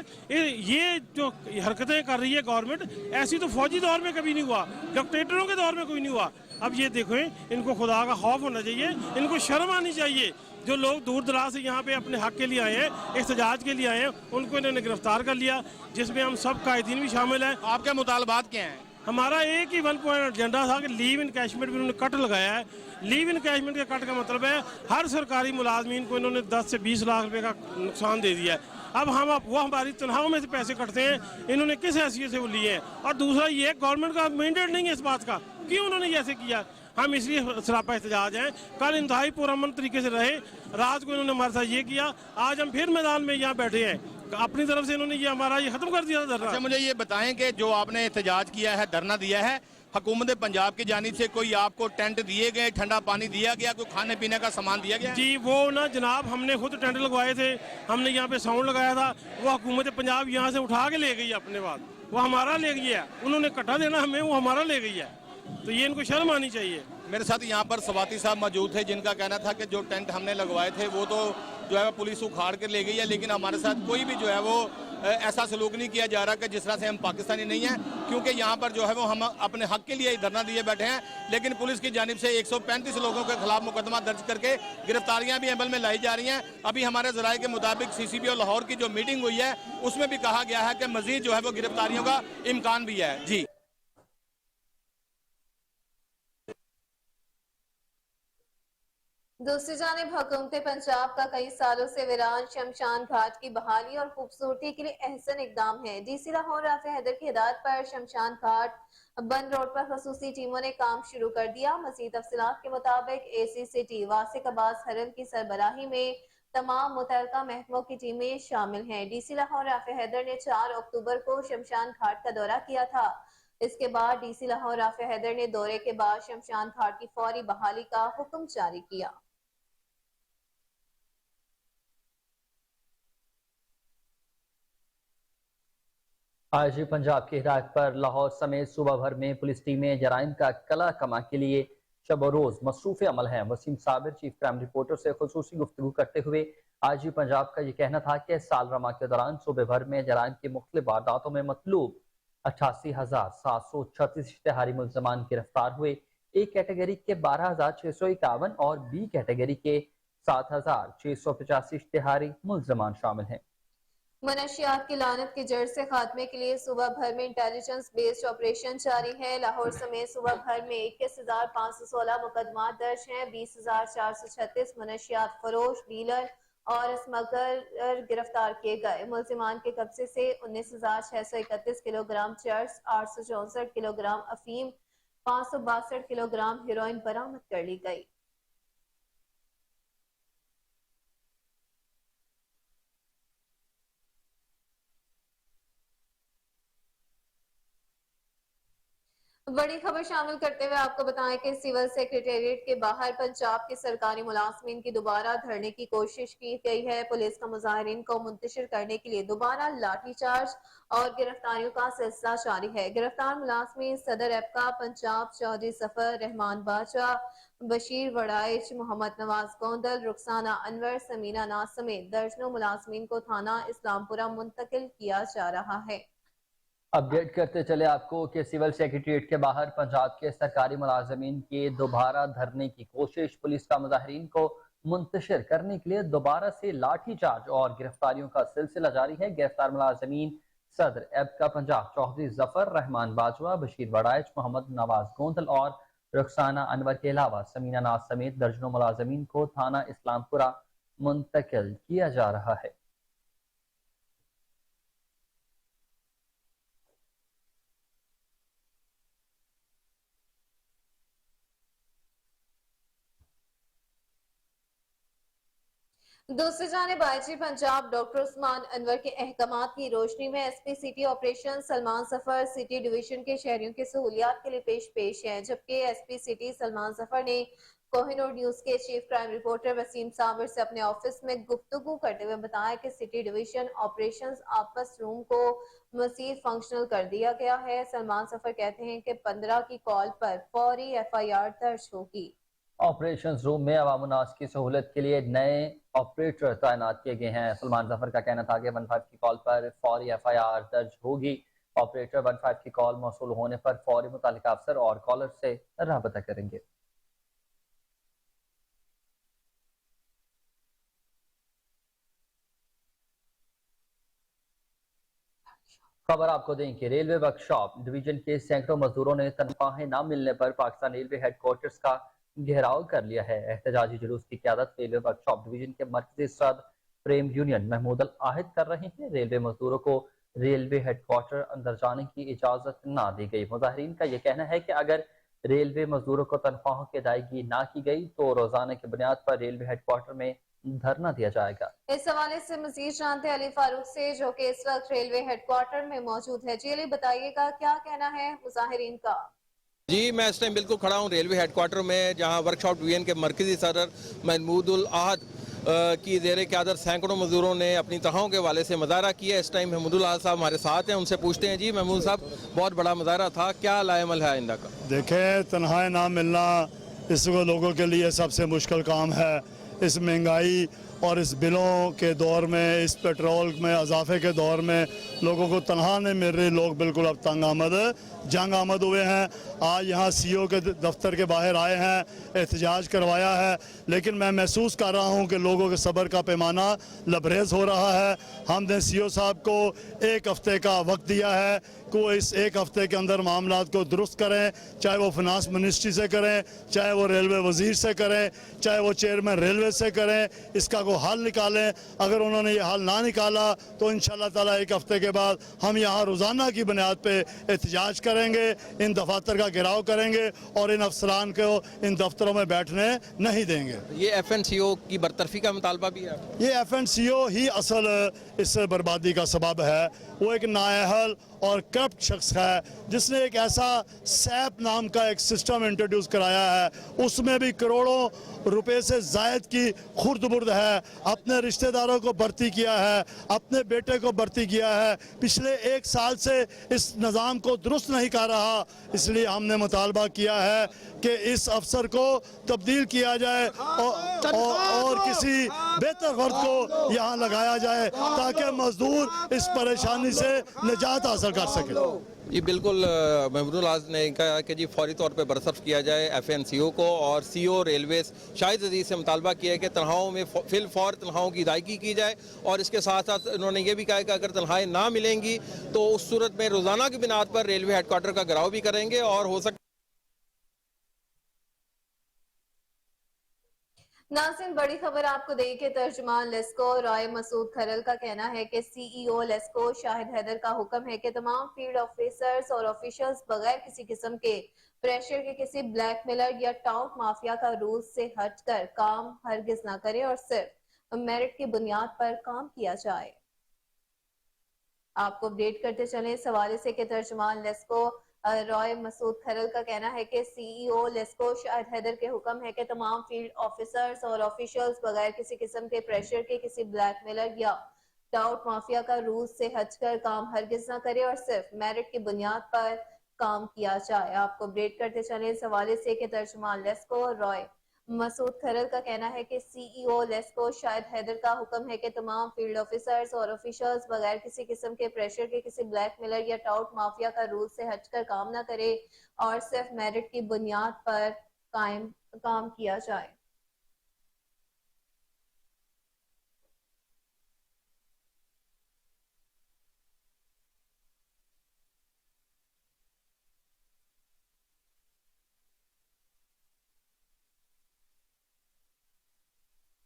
ये जो हरकतें कर रही है गवर्नमेंट, ऐसी तो फौजी दौर में कभी नहीं हुआ, डिक्टेटरों के दौर में कोई नहीं हुआ। अब ये देखें, इनको खुदा का खौफ होना चाहिए, इनको शर्म आनी चाहिए। जो लोग दूर दराज से यहाँ पे अपने हक के लिए आए हैं, एहतजाज के लिए आए हैं, उनको इन्होंने गिरफ्तार कर लिया, जिसमें हम सब कायदीन भी शामिल हैं। आपके मुतालबात क्या हैं? हमारा एक ही 1 पॉइंट एजेंडा था कि लीव इनकैशमेंट भी उन्होंने कट लगाया है। लीव इनकैशमेंट के कट का मतलब है हर सरकारी मुलाजमीन को इन्होंने 10 से 20 लाख रुपए का नुकसान दे दिया है। अब वो हमारी तनख्वाहों में से पैसे कटते हैं, इन्होंने किस हैसियत से वो लिए हैं? और दूसरा ये गवर्नमेंट का मैंडेट नहीं है इस बात का, क्यों उन्होंने ऐसे किया? हम इसलिए सरापा एहतजाज हैं। कल इंतहाई पुरअमन तरीके से रहे, रात को इन्होंने हमारे साथ ये किया, आज हम फिर मैदान में यहाँ बैठे हैं। अपनी तरफ से इन्होंने ये हमारा ये खत्म कर दिया धरना। अच्छा, मुझे ये बताएं कि जो आपने एहतजाज किया है, धरना दिया है, हुकूमत पंजाब की जानिब से कोई आपको टेंट दिए गए, ठंडा पानी दिया गया, कोई खाने पीने का सामान दिया गया? जी वो ना जनाब, हमने खुद टेंट लगवाए थे, हमने यहाँ पे साउंड लगाया था, वो हुकूमत पंजाब यहाँ से उठा के ले गई अपने बाद, वो हमारा ले गई है। उन्होंने कट्टा देना हमें, वो हमारा ले गई है, तो ये इनको शर्म आनी चाहिए। मेरे साथ यहाँ पर स्वाति साहब मौजूद थे, जिनका कहना था कि जो टेंट हमने लगवाए थे वो तो जो है पुलिस उखाड़ कर ले गई है, लेकिन हमारे साथ कोई भी जो है वो ऐसा सलूक नहीं किया जा रहा कि जिस तरह से हम पाकिस्तानी नहीं हैं, क्योंकि यहाँ पर जो है वो हम अपने हक के लिए धरना दिए बैठे हैं। लेकिन पुलिस की जानिब से 135 लोगों के खिलाफ मुकदमा दर्ज करके गिरफ्तारियां भी अमल में लाई जा रही हैं। अभी हमारे ज़राए के मुताबिक CCP और लाहौर की जो मीटिंग हुई है उसमें भी कहा गया है कि मजीद जो है वो गिरफ्तारियों का इम्कान भी है। जी दूसरी जानिब हुकूमत पंजाब का कई सालों से वीरान शमशान घाट की बहाली और खूबसूरती के लिए अहसन इकदाम है। DC लाहौर राफे हैदर की हिदायत पर शमशान घाट बंद रोड पर खसूसी टीमों ने काम शुरू कर दिया। मज़ीद तफसीलात के मुताबिक AC सिटी वासिक अब्बास हरन की सरबराही में तमाम मुतल्लिका महकमों की टीमें शामिल हैं। DC लाहौर राफे हैदर ने 4 अक्टूबर को शमशान घाट का दौरा किया था। इसके बाद DC लाहौर राफे हैदर ने दौरे के बाद शमशान घाट की फौरी बहाली का हुक्म जारी किया। IG पंजाब की हिदायत पर लाहौर समेत सूबा भर में पुलिस टीमें जराइम का कला कमा के लिए शब और रोज मसरूफ अमल हैं। Waseem Sabir chief crime reporter से खुसूसी गुफ्तगू करते हुए IG पंजाब का ये कहना था कि साल रमा के दौरान सूबे भर में जराइम की मुख्तलिफ वारदातों में मतलूब 88,736 इश्तिहारी मुल्ज़मान गिरफ्तार हुए। ए कैटेगरी के 12,651 और B कैटेगरी के 7,685 इश्तिहारी मुल्ज़मान शामिल हैं। मनशियात की लानत की जड़ से खात्मे के लिए सूबा भर में इंटेलिजेंस बेस्ड ऑपरेशन जारी है। लाहौर समेत सूबा भर में 21,516 मुकदमा दर्ज हैं। 20,436 मनशियात फरोश, डीलर और स्मगलर गिरफ्तार किए गए। मुल्जिमान के कब्जे से 19,631 किलोग्राम चर्स, 864 किलोग्राम अफीम, 562 किलोग्राम हेरोइन बरामद कर ली गई। बड़ी खबर शामिल करते हुए आपको बताएं कि सिविल सेक्रेटेरिएट के बाहर पंजाब के सरकारी मुलाजमीन की दोबारा धरने की कोशिश की गई है। पुलिस का मुजाहिरीन को मुंतशिर करने के लिए दोबारा लाठीचार्ज और गिरफ्तारियों का सिलसिला जारी है। गिरफ्तार मुलाजमीन सदर एपका पंजाब, चौधरी सफर, रहमान बाचा, बशीर वड़ाइच, मोहम्मद नवाज गोंदल, रुखसाना अनवर, समीना नाज समेत दर्जनों मुलाजमीन को थाना इस्लामपुरा मुंतकिल किया जा रहा है। अपडेट करते चले आपको कि सिविल सेक्रेटेरिएट के बाहर पंजाब के सरकारी मुलाजमीन के दोबारा धरने की कोशिश। पुलिस का मुजाहिरीन को मुंतशिर करने के लिए दोबारा से लाठीचार्ज और गिरफ्तारियों का सिलसिला जारी है। गिरफ्तार मुलाजमीन सदर एबका पंजाब, चौधरी जफर, रहमान बाजवा, बशीर वड़ाइच, मोहम्मद नवाज गोंदल और रुखसाना अनवर के अलावा समीना नाज समेत दर्जनों मुलाजमीन को थाना इस्लामपुरा मुंतकिल किया जा रहा है। दूसरी जानिब IG पंजाब डॉक्टर उस्मान अनवर के अहकामात की रोशनी में SP सिटी ऑपरेशन सलमान सफर सिटी डिवीजन के शहरियों की सहूलियात के लिए पेश है। जबकि SP सिटी सलमान सफर ने कोहिनूर न्यूज के chief crime reporter Waseem Sabir से अपने ऑफिस में गुफ्तगू करते हुए बताया कि सिटी डिवीजन ऑपरेशंस आपस रूम को मजीद फंक्शनल कर दिया गया है। सलमान सफर कहते हैं कि 15 की कॉल पर फौरी FIR दर्ज होगी। ऑपरेशंस रूम में अवाम उन्नास की सहूलत के लिए नए ऑपरेटर तैनात किए गए हैं। सलमान जफर का कहना था कि 15 की कॉल पर फौरी FIR दर्ज होगी। ऑपरेटर 15 की कॉल मौसूल होने पर फौरी मुतालिका अफसर और कॉलर से राबता करेंगे। खबर आपको दें कि रेलवे वर्कशॉप डिवीजन के सैकड़ों मजदूरों ने तनख्वाहें न मिलने पर पाकिस्तान रेलवे हेडक्वार्टर्स का घेराव कर लिया है। एहतजाजी जुलूस की क़यादत रेलवे वर्कशॉप डिवीजन के मरकजी सदर प्रेम यूनियन महमूद अल आहिद कर रहे हैं। रेलवे मजदूरों को रेलवे हेडक्वार्टर अंदर जाने की इजाजत ना दी गई। मुजाहिरीन का यह कहना है कि अगर रेलवे मजदूरों को तनख्वाहों की अदायगी ना की गई तो रोजाना की बुनियाद पर रेलवे हेडक्वार्टर में धरना दिया जाएगा। इस हवाले से मजीद जानते हैं अली फारूक से, जो कि इस वक्त रेलवे हेडक्वार्टर में मौजूद है। जी अली, बताइएगा क्या कहना है मुजाहिरीन का? जी, मैं इस टाइम बिल्कुल खड़ा हूँ रेलवे हेडक्वार्टर में, जहाँ वर्कशॉप डिवीजन के मरकजी सदर महमूद उल आहद की ज़ेर क़यादत सैकड़ों मजदूरों ने अपनी तनख्वाहों के हवाले से मुजाहरा किया। इस टाइम महमूद उल आहद साहब हमारे साथ हैं, उनसे पूछते हैं। जी महमूद साहब, बहुत बड़ा मुजाहरा था, क्या लाएमल है आइंदा का? देखें, तनख्वाहें ना मिलना इस लोगों के लिए सबसे मुश्किल काम है। इस महंगाई और इस बिलों के दौर में, इस पेट्रोल में इजाफे के दौर में लोगों को तनख्वाह नहीं मिल रही। लोग बिल्कुल अब जंग आमद हुए हैं। आज यहाँ CO के दफ्तर के बाहर आए हैं, एहतजाज करवाया है, लेकिन मैं महसूस कर रहा हूँ कि लोगों के सब्र का पैमाना लबरेज हो रहा है। हमने CO साहब को 1 हफ्ते का वक्त दिया है कि वो इस 1 हफ्ते के अंदर मामलात को दुरुस्त करें, चाहे वो फाइनेंस मिनिस्ट्री से करें, चाहे वो रेलवे वजीर से करें, चाहे वो चेयरमैन रेलवे से करें, इसका को हल निकालें। अगर उन्होंने ये हल ना निकाला तो इंशाअल्लाह ताला 1 हफ्ते के बाद हम यहाँ रोज़ाना की बुनियाद पे एहतजाज करेंगे, इन दफातर का घेराव करेंगे और इन अफसरान को इन दफ्तरों में बैठने नहीं देंगे। ये FNCO की बरतरफी का मुतालबा भी है? ये FNCO ही असल इस बर्बादी का सबब है। वो एक नाअहल اور کرپٹ شخص ہے جس نے ایک ایسا سیپ نام کا ایک سسٹم انٹروڈیوس کرایا ہے، اس میں بھی کروڑوں روپے سے زائد کی خرد برد ہے، اپنے رشتہ داروں کو بھرتی کیا ہے، اپنے بیٹے کو بھرتی کیا ہے، پچھلے 1 سال سے اس نظام کو درست نہیں کر رہا، اس لیے ہم نے مطالبہ کیا ہے کہ اس افسر کو تبدیل کیا جائے اور کسی بہتر فرد کو یہاں لگایا جائے تاکہ مزدور اس پریشانی سے نجات حاصل کر سکے۔ جی بالکل، محمود الاحد نے کہا کہ جی فوری طور پہ برطرف کیا جائے ایف این سی او کو، اور سی او ریلویز شاہد عزیز سے مطالبہ کیا ہے کہ تنخواہوں میں فی الفور تنخواہوں کی ادائیگی کی جائے، اور اس کے ساتھ ساتھ انہوں نے یہ بھی کہا کہ اگر تنخواہیں نہ ملیں گی تو اس صورت میں روزانہ کی بنیاد پر ریلوے ہیڈ کوارٹر کا گھراؤ بھی کریں گے، اور ہو سکتا ناظرین، بڑی خبر آپ کو دے کہ ترجمان لیسکو رائے مسعود کھرل کا کہنا ہے کہ سی ای او لیسکو شاہد حیدر کا حکم ہے کہ تمام فیلڈ آفیسرز اور آفیشلز بغیر کسی قسم کے پریشر کے کسی بلیک میلر یا ٹاؤٹ مافیا کا رولز سے ہٹ کر کام ہرگز نہ کرے اور صرف میرٹ کی بنیاد پر کام کیا جائے۔ آپ کو اپڈیٹ کرتے چلیں اس حوالے سے کہ ترجمان لیسکو رائے مسعود کھرل کا کہنا ہے کہ سی ای او لیسکو شاہد حیدر کے حکم ہے کہ تمام فیلڈ آفیسرز اور آفیشلز بغیر کسی قسم کے پریشر کے کسی بلیک میلر یا ٹاؤٹ مافیا کا رولز سے ہٹ کر کام ہرگز نہ کرے اور صرف میرٹ کی بنیاد پر کام کیا جائے۔ آپ کو اپڈیٹ کرتے چلیں اس حوالے سے کہ ترجمان لیسکو رائے مسعود کھرل کا کہنا ہے کہ سی ای او لیسکو شاہد حیدر کا حکم ہے کہ تمام فیلڈ آفیسرز اور آفیشلز بغیر کسی قسم کے پریشر کے کسی بلیک میلر یا ٹاؤٹ مافیا کا رول سے ہٹ کر کام نہ کرے اور صرف میرٹ کی بنیاد پر کام کیا جائے۔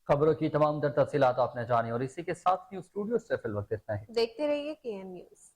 خبروں کی تمام تر تفصیلات آپ نے جانی اور اسی کے ساتھ نیوز اسٹوڈیو سے فی الوقت اتنا ہی۔ دیکھتے رہیے KM نیوز۔